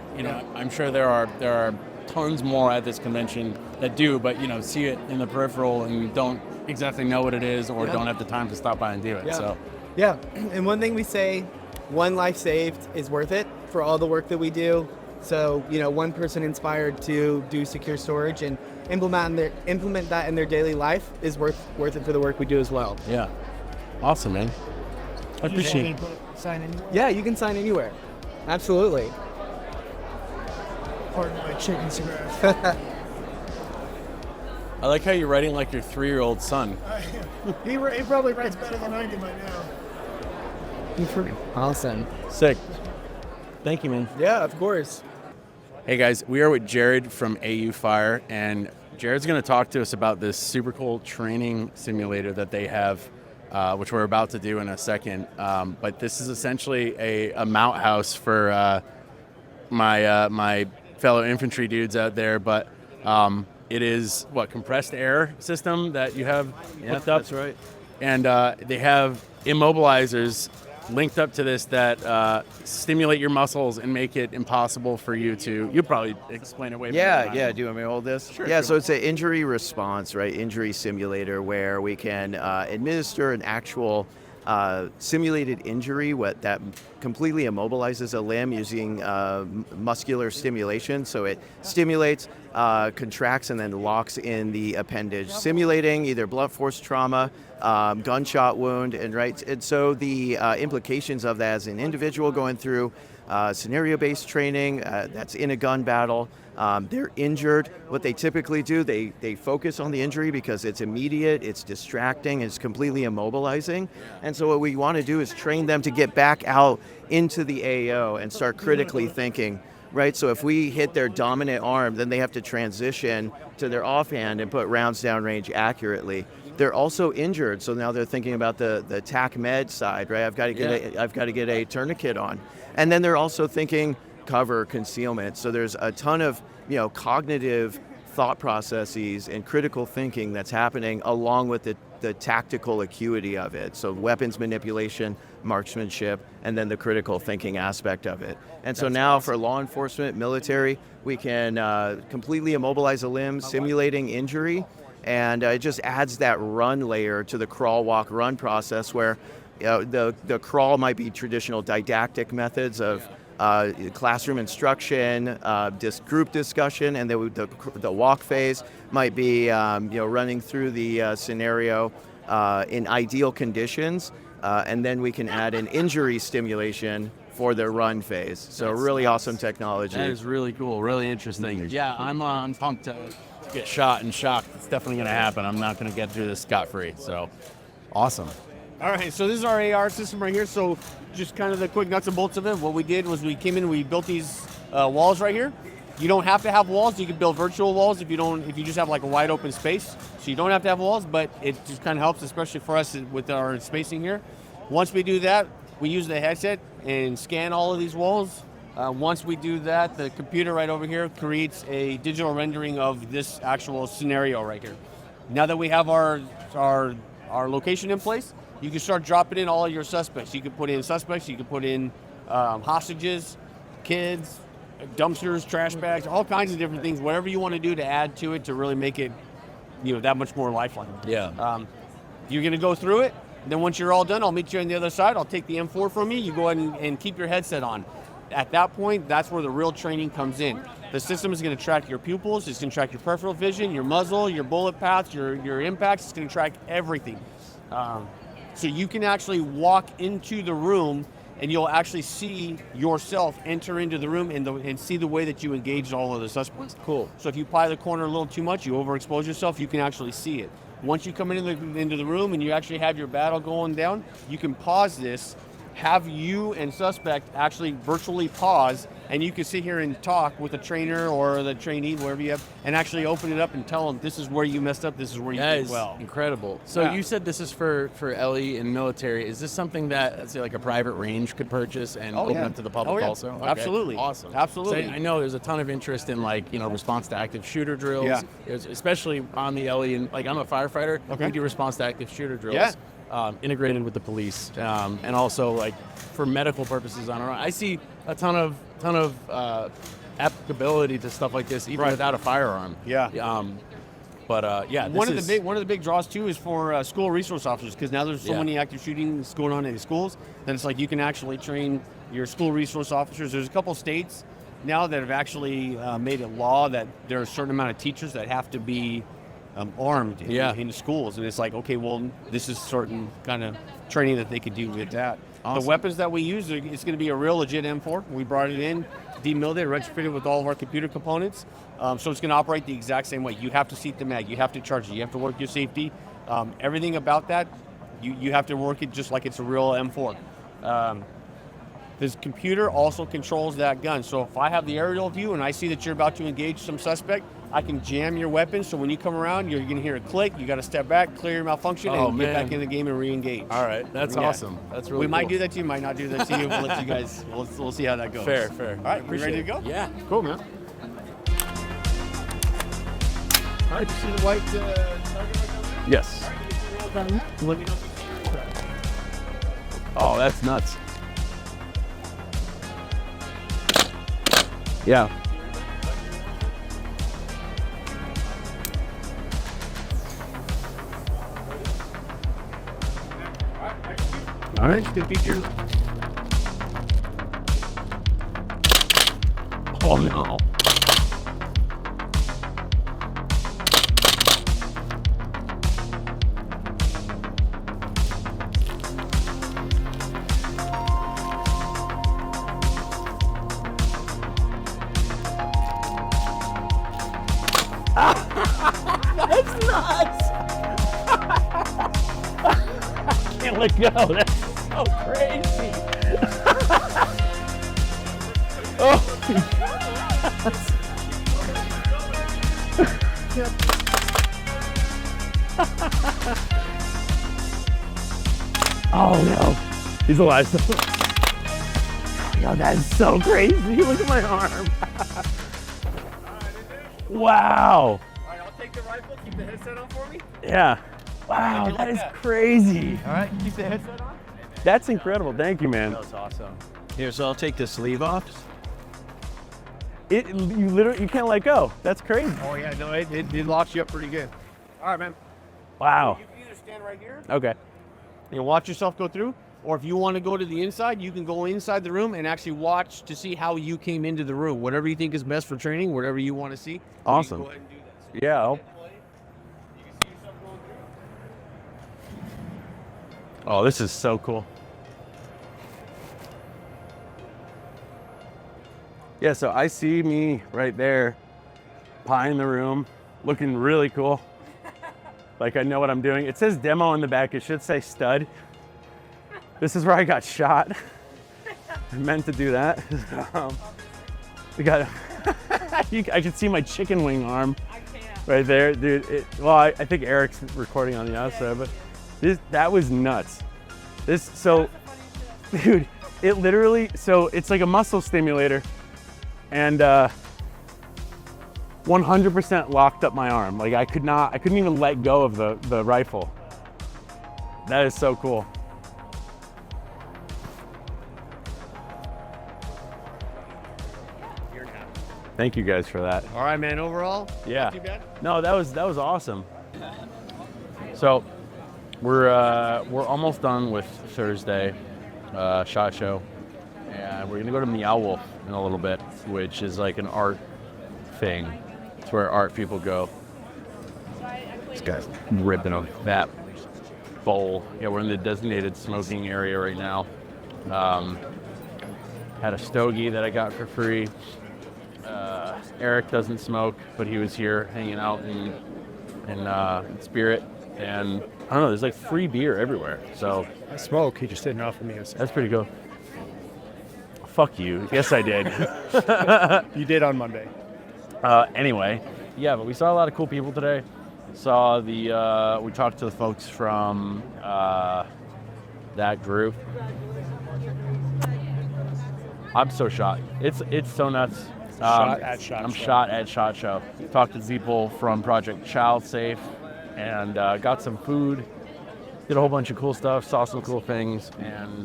I'm sure there are tons more at this convention that do, but see it in the peripheral and don't exactly know what it is or don't have the time to stop by and do it. Yeah, and one thing we say, one life saved is worth it for all the work that we do. So one person inspired to do secure storage and implement that in their daily life is worth it for the work we do as well. Yeah, awesome, man. I appreciate it. Sign anywhere? Yeah, you can sign anywhere. Absolutely. Pardon my chicken cigarette. I like how you're writing like your 3-year-old son. He probably writes better than I do by now. Awesome. Sick. Thank you, man. Yeah, of course. Hey guys, we are with Jared from AU Fire, and Jared's going to talk to us about this super cool training simulator that they have, which we're about to do in a second. But this is essentially a mount house for my fellow infantry dudes out there. But it is compressed air system that you have hooked up. That's right. And they have immobilizers linked up to this that stimulate your muscles and make it impossible for you to. You'll probably explain it way better. Yeah. Do you want me to hold this? Sure. So it's an injury response, right? Injury simulator where we can administer an actual simulated injury that completely immobilizes a limb using muscular stimulation. So it stimulates, contracts, and then locks in the appendage, simulating either blunt force trauma, gunshot wound, and so the implications of that as an individual going through scenario-based training that's in a gun battle. They're injured. What they typically do, they focus on the injury because it's immediate, it's distracting, it's completely immobilizing. And so what we want to do is train them to get back out into the AO and start critically thinking. Right, so if we hit their dominant arm, then they have to transition to their offhand and put rounds downrange accurately. They're also injured, so now they're thinking about the TAC med side, right? I've got to get a tourniquet on, and then they're also thinking cover, concealment. So there's a ton of cognitive thought processes and critical thinking that's happening along with the tactical acuity of it. So weapons manipulation, marksmanship, and then the critical thinking aspect of it. And so now for law enforcement, military, we can completely immobilize a limb, simulating injury, and it just adds that run layer to the crawl, walk, run process where the crawl might be traditional didactic methods of classroom instruction, group discussion, and the walk phase might be running through the scenario in ideal conditions, and then we can add an injury stimulation for their run phase. So really awesome technology. That is really cool, really interesting. Yeah, I'm pumped to get shot and shocked. It's definitely going to happen. I'm not going to get through this scot-free. So awesome. All right, so this is our AR system right here. So just kind of the quick nuts and bolts of it. What we did was we came in, we built these walls right here. You don't have to have walls. You can build virtual walls if you just have like a wide open space. So you don't have to have walls, but it just kind of helps, especially for us with our spacing here. Once we do that, we use the headset and scan all of these walls. Once we do that, the computer right over here creates a digital rendering of this actual scenario right here. Now that we have our location in place, you can start dropping in all of your suspects. You can put in suspects, you can put in hostages, kids, dumpsters, trash bags, all kinds of different things, whatever you want to do to add to it to really make it, that much more lifelike. Yeah. You're going to go through it. Then once you're all done, I'll meet you on the other side. I'll take the M4 from you. You go ahead and keep your headset on. At that point, that's where the real training comes in. The system is going to track your pupils. It's going to track your peripheral vision, your muzzle, your bullet paths, your impacts. It's going to track everything. So you can actually walk into the room and you'll actually see yourself enter into the room and see the way that you engaged all of the suspects. Cool. So if you ply the corner a little too much, you overexpose yourself, you can actually see it. Once you come into the room and you actually have your battle going down, you can pause this, have you and suspect actually virtually pause, and you can sit here and talk with the trainer or the trainee, wherever you have, and actually open it up and tell them this is where you messed up, this is where you did well. Incredible. So you said this is for Ellie and military. Is this something that, let's say, like a private range could purchase and open up to the public also? Okay. Absolutely. Awesome. Absolutely. So I know there's a ton of interest in response to active shooter drills, especially on the Ellie. And I'm a firefighter. Okay. We do response to active shooter drills. Yeah. Integrated with the police, and also for medical purposes on our own. I see a ton of applicability to stuff like this even without a firearm. Yeah. One of the big draws too is for school resource officers, because now there's so many active shootings going on in schools. Then it's you can actually train your school resource officers. There's a couple states now that have actually made it law that there are a certain amount of teachers that have to be armed in schools, and it's okay, well, this is certain kind of training that they could do with that. Awesome. The weapons that we use, it's going to be a real legit M4. We brought it in, demilled it, retrofitted with all of our computer components, so it's going to operate the exact same way. You have to seat the mag, you have to charge it, you have to work your safety. Everything about that, you have to work it just like it's a real M4. This computer also controls that gun, so if I have the aerial view and I see that you're about to engage some suspect, I can jam your weapon, so when you come around, you're going to hear a click, you got to step back, clear your malfunction, and get back in the game and re-engage. All right, that's awesome. That's really We might cool. do that to you, might not do that to you. We'll let you guys, we'll see how that goes. Fair. All right, we ready to go? Yeah. Cool, man. All right, you see the white target right down there? Yes. Let me know. Oh, that's nuts. Yeah. All right. Good features. Oh no. That's nuts. I can't let go. That's so crazy. Oh oh no, he's alive. Yo, that is so crazy. Look at my arm. Wow. All right, I'll take the rifle. Keep the headset on for me. Yeah. Wow, that is crazy. All right, keep the headset on. That's incredible. Thank you, man. That's awesome. Here, so I'll take the sleeve off. You can't let go. That's crazy. Oh yeah, no, it locks you up pretty good. All right, man. Wow. You can either stand right here Okay. and watch yourself go through, or if you want to go to the inside, you can go inside the room and actually watch to see how you came into the room. Whatever you think is best for training, whatever you want to see. Awesome. You can go ahead and do that. So Yeah. you can see yourself going through. Oh, this is so cool. Yeah, so I see me right there, pie in the room, looking really cool. Like I know what I'm doing. It says demo on the back. It should say stud. This is where I got shot. I meant to do that. We got. I can see my chicken wing arm right there, dude. I think Eric's recording on the outside, but that was nuts. Dude, it literally. So it's like a muscle stimulator, and 100% locked up my arm. Like I couldn't even let go of the rifle. That is so cool. Thank you guys for that. All right, man. Overall, Yeah. not too bad. No, that was awesome. So we're almost done with Thursday SHOT Show, and we're gonna go to Meow Wolf in a little bit, which is like an art thing. It's where art people go. This guy's ripping a that bowl. Yeah, we're in the designated smoking area right now. Had a stogie that I got for free. Eric doesn't smoke, but he was here hanging out in spirit, and I don't know. There's like free beer everywhere. So I smoke. He just didn't offer me a. That's pretty cool. Fuck you. Yes, I did. You did on Monday. Anyway, yeah, but we saw a lot of cool people today. Saw we talked to the folks from that group. I'm so shot. It's so nuts. At SHOT I'm Show. shot at SHOT Show. Talked to people from Project ChildSafe and got some food. Did a whole bunch of cool stuff. Saw some cool things. And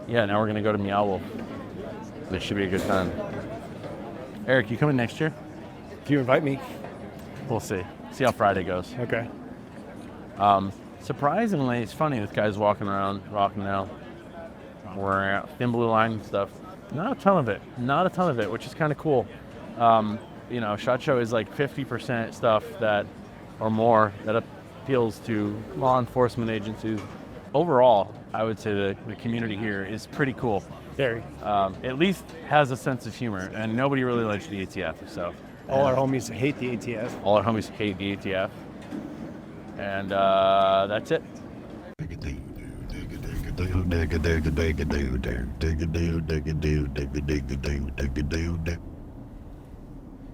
yeah, now we're going to go to Meow Wolf. This should be a good time. Eric, you coming next year? If you invite me. We'll see. See how Friday goes. Okay. Surprisingly, it's funny. This guy's walking around, rocking out, wearing thin blue line and stuff. Not a ton of it, which is kind of cool. SHOT Show is like 50% stuff that, or more, that appeals to law enforcement agencies. Overall, I would say the community here is pretty cool. Very. At least has a sense of humor, and nobody really likes the ATF. So All our homies hate the ATF. All our homies hate the ATF. And that's it.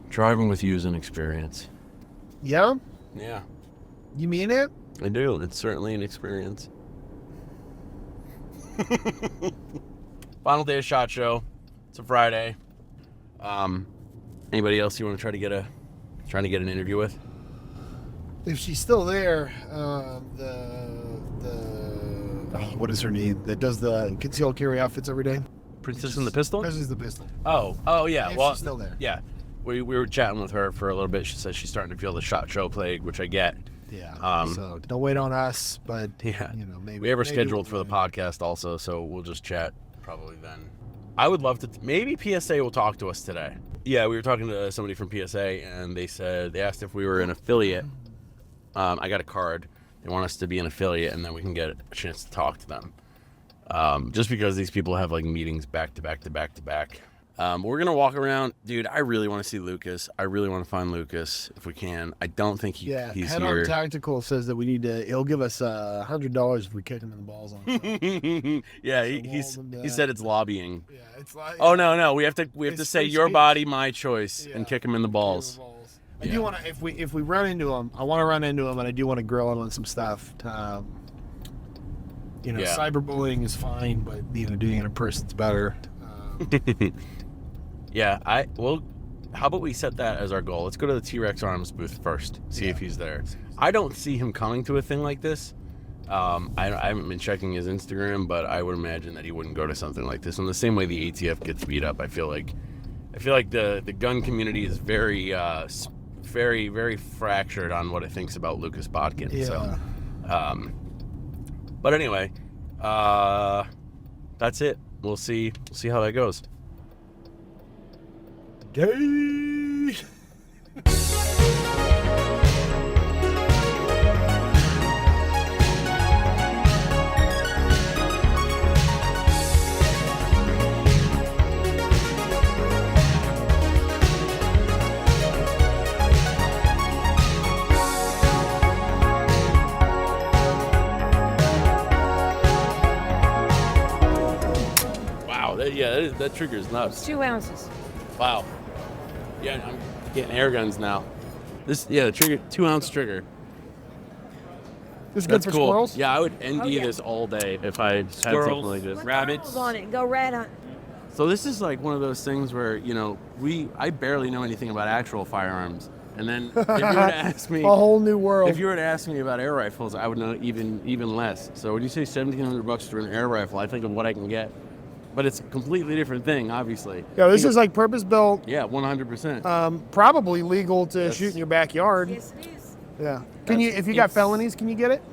Driving with you is an experience. Yeah? Yeah. You mean it? I do. It's certainly an experience. Final day of SHOT Show. It's a Friday. Anybody else you want to trying to get an interview with? If she's still there, what is her name? That does the concealed carry outfits every day. Princess and the Pistol? Princess and the Pistol. Oh yeah. If Well, she's still there. Yeah, we were chatting with her for a little bit. She says she's starting to feel the SHOT Show plague, which I get. Yeah. So don't wait on us, but yeah, maybe we have her maybe scheduled for the podcast also, so we'll just chat probably then. I would love to. Maybe PSA will talk to us today. Yeah, we were talking to somebody from PSA, and they asked if we were an affiliate. I got a card. They want us to be an affiliate, and then we can get a chance to talk to them. Just because these people have like meetings back to back to back to back. We're gonna walk around, dude. I really want to see Lucas. I really want to find Lucas if we can. I don't think he's Head here. On Tactical says that we need to. He'll give us $100 if we kick him in the balls on. Yeah, he said it's lobbying. Yeah, it's like. Oh no, we have to say your body, my choice, and kick him in the balls. I do want to. If we run into him, I want to run into him, and I do want to grill him on some stuff. Cyberbullying is fine, but doing it in person's better. Yeah, how about we set that as our goal? Let's go to the T-Rex Arms booth first, see if he's there. I don't see him coming to a thing like this. I haven't been checking his Instagram, but I would imagine that he wouldn't go to something like this. In the same way the ATF gets beat up, I feel like the gun community is very, very, very fractured on what it thinks about Lucas Bodkin. Yeah. So, but anyway, that's it. We'll see how that goes. Wow, that trigger is nuts. 2 ounces. Wow. Yeah, I'm getting air guns now. The trigger, 2-ounce trigger. This is good That's for cool. squirrels? Yeah, I would ND Oh, yeah. this all day if I had something like this. Rabbits. On it. Go rat hunt. So this is like one of those things where, I barely know anything about actual firearms, And then if you were to ask me a whole new world. If you were to ask me about air rifles, I would know even less. So when you say $1,700 for an air rifle, I think of what I can get. But it's a completely different thing, obviously. Yeah, this is like purpose built. Yeah, 100%. Probably legal to shoot in your backyard. Yes, it is. Yeah. Can you, if you got felonies, can you get it?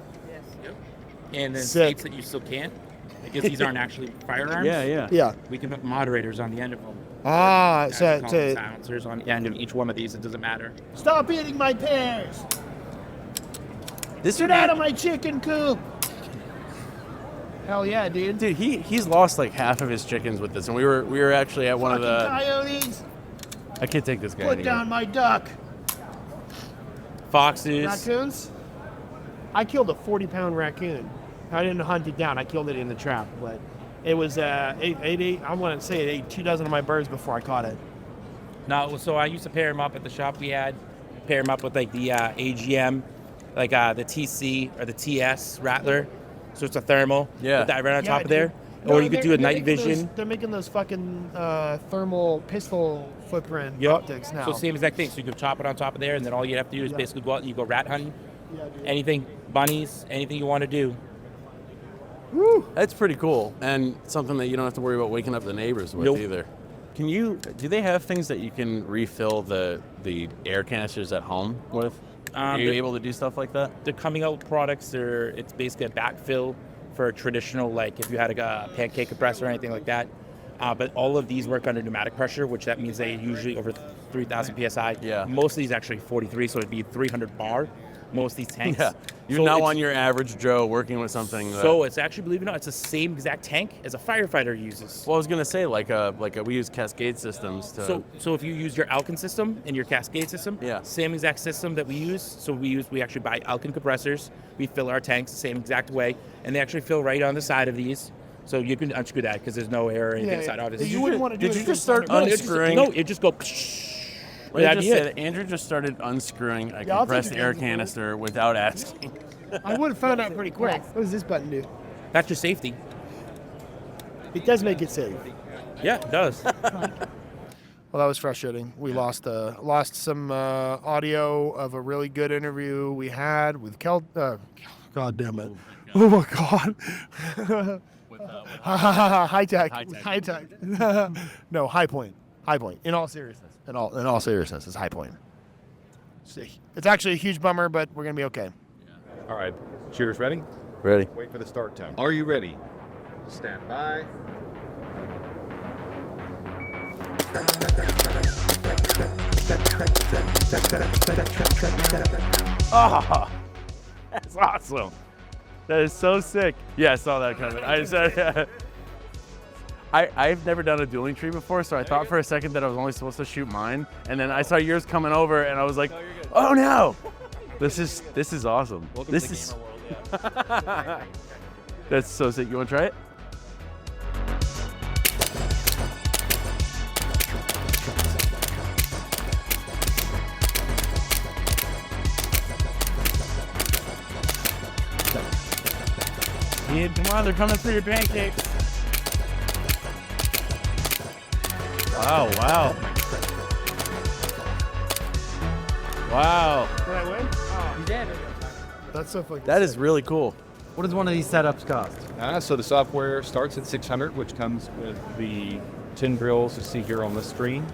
And in Sick. states that you still can't, because these aren't actually firearms. Yeah. We can put moderators on the end of them. Ah, As so we call them, silencers on the end of each one of these. It doesn't matter. Stop eating my pears. This Get out of my chicken coop. Hell yeah, dude. Dude, he's lost like half of his chickens with this, and we were actually at one of the. Coyotes. I can't take this guy. Put anymore. down my duck. Foxes. Raccoons? I killed a 40-pound raccoon. I didn't hunt it down. I killed it in the trap, but it was I want to say it ate 2 dozen of my birds before I caught it. No, so I used to pair them up at the shop we had. Pair them up with like the AGM, like the TC or the TS Rattler. So it's a thermal. Yeah. Put that right on Yeah, top of dude. there. No, Or you could do a they're night making vision. they're making those fucking thermal pistol footprint Yep. optics now. So same exact thing. So you can chop it on top of there, and then all you have to do is basically go out and you go rat hunting. Yeah, dude. Anything, bunnies, anything you want to do. Woo. That's pretty cool, and something that you don't have to worry about waking up the neighbors with Nope. either. Do they have things that you can refill the air canisters at home with? Are you able to do stuff like that? They're coming out with products. It's basically a backfill for a traditional, like if you had a pancake compressor or anything like that. But all of these work under pneumatic pressure, which that means they usually over 3,000 psi. Yeah. Most of these actually 43, so it'd be 300 bar. Most of these tanks. Yeah. You're So now it's- on your average Joe working with something. So it's actually, believe it or not, it's the same exact tank as a firefighter uses. Well, I was gonna say we use Cascade systems to. So if you use your Alkin system and your Cascade system, same exact system that we use. So we actually buy Alkin compressors. We fill our tanks the same exact way, and they actually fill right on the side of these. So you can unscrew that because there's no air or anything inside. Obviously, You wouldn't want to do Did it you if it just start was under- unscrewing? No, it just go. Well, you That'd just be said it. Andrew just started unscrewing a Yeah, I'll take compressed your air answer for it. canister without asking. I would have found out pretty quick. What does this button do? That's your safety. It does make it safe. Yeah, it does. Well, that was frustrating. We lost some audio of a really good interview we had with God damn it! Oh my God! High tech. High tech. No, High Point. High Point. In all seriousness. In all seriousness, it's High Point. It's actually a huge bummer, but we're gonna be okay. All right, shooters ready? Ready. Wait for the start tone. Are you ready? Stand by. Oh, that's awesome. That is so sick. Yeah, I saw that coming. I've never done a dueling tree before, so I thought for a second that I was only supposed to shoot mine, and then I saw yours coming over, and I was like, "Oh no, this is awesome. Welcome to the gamer world. Yeah. That's so sick. You want to try it? Dude, come on, they're coming for your pancakes. Wow, wow. Wow. Did I win? Oh, You did. that's so fucking. That is really cool. What does one of these setups cost? So the software starts at $600, which comes with the 10 drills you see here on this screen,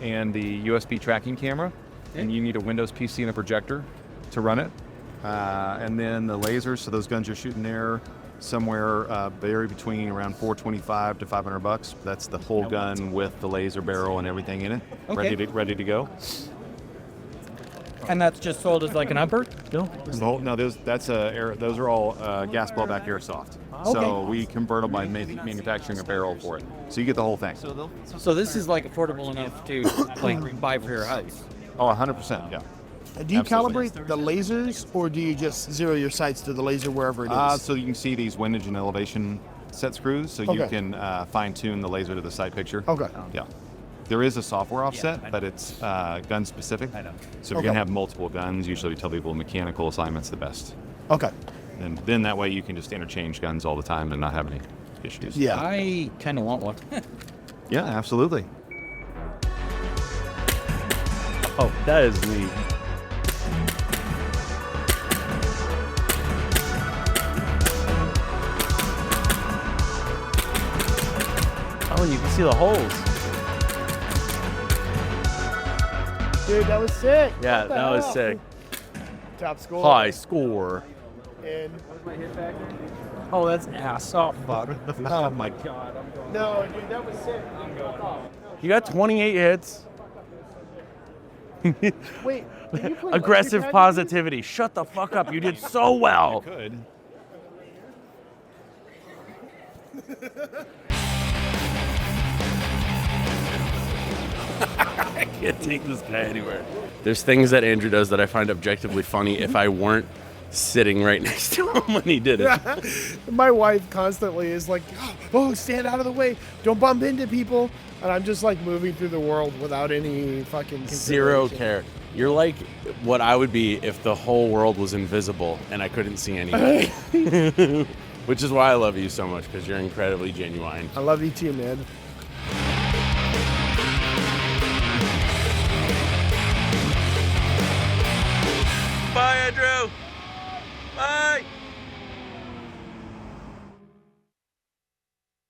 and the USB tracking camera, and you need a Windows PC and a projector to run it. And then the lasers, so those guns you're shooting there, somewhere vary between around $425 to $500. That's the whole gun with the laser barrel and everything in it, Okay. ready to go. And that's just sold as like an upper? No, those are all gas blowback airsoft. So we convert them by manufacturing a barrel for it. So you get the whole thing. So this is like affordable enough to like buy for your house. Oh, 100%, yeah. Do you Absolutely. calibrate the lasers, or do you just zero your sights to the laser wherever it is? So you can see these windage and elevation set screws, so you Okay. can fine tune the laser to the sight picture. Okay. Yeah. There is a software offset, but it's gun specific. I know. So if you're Okay. gonna have multiple guns, usually we tell people mechanical assignment's the best. Okay. And then that way you can just interchange guns all the time and not have any issues. Yeah. I kind of want one. Yeah, absolutely. Oh, that is neat. Oh, and you can see the holes. Dude, that was sick. Yeah, What the that was hell? sick. Top score. High score. And Oh, that's ass. Oh, fuck. Oh, my God. no, dude, that was sick. You got 28 hits. Wait, did you play Aggressive Light Your positivity. Shut the fuck up. You did so well. Could. I can't take this guy anywhere. There's things that Andrew does that I find objectively funny if I weren't sitting right next to him when he did it. My wife constantly is like, oh, stand out of the way. Don't bump into people. And I'm just like moving through the world without any fucking Zero consideration. care. You're like what I would be if the whole world was invisible and I couldn't see anything. Which is why I love you so much, because you're incredibly genuine. I love you too, man. Bye, Andrew. Bye.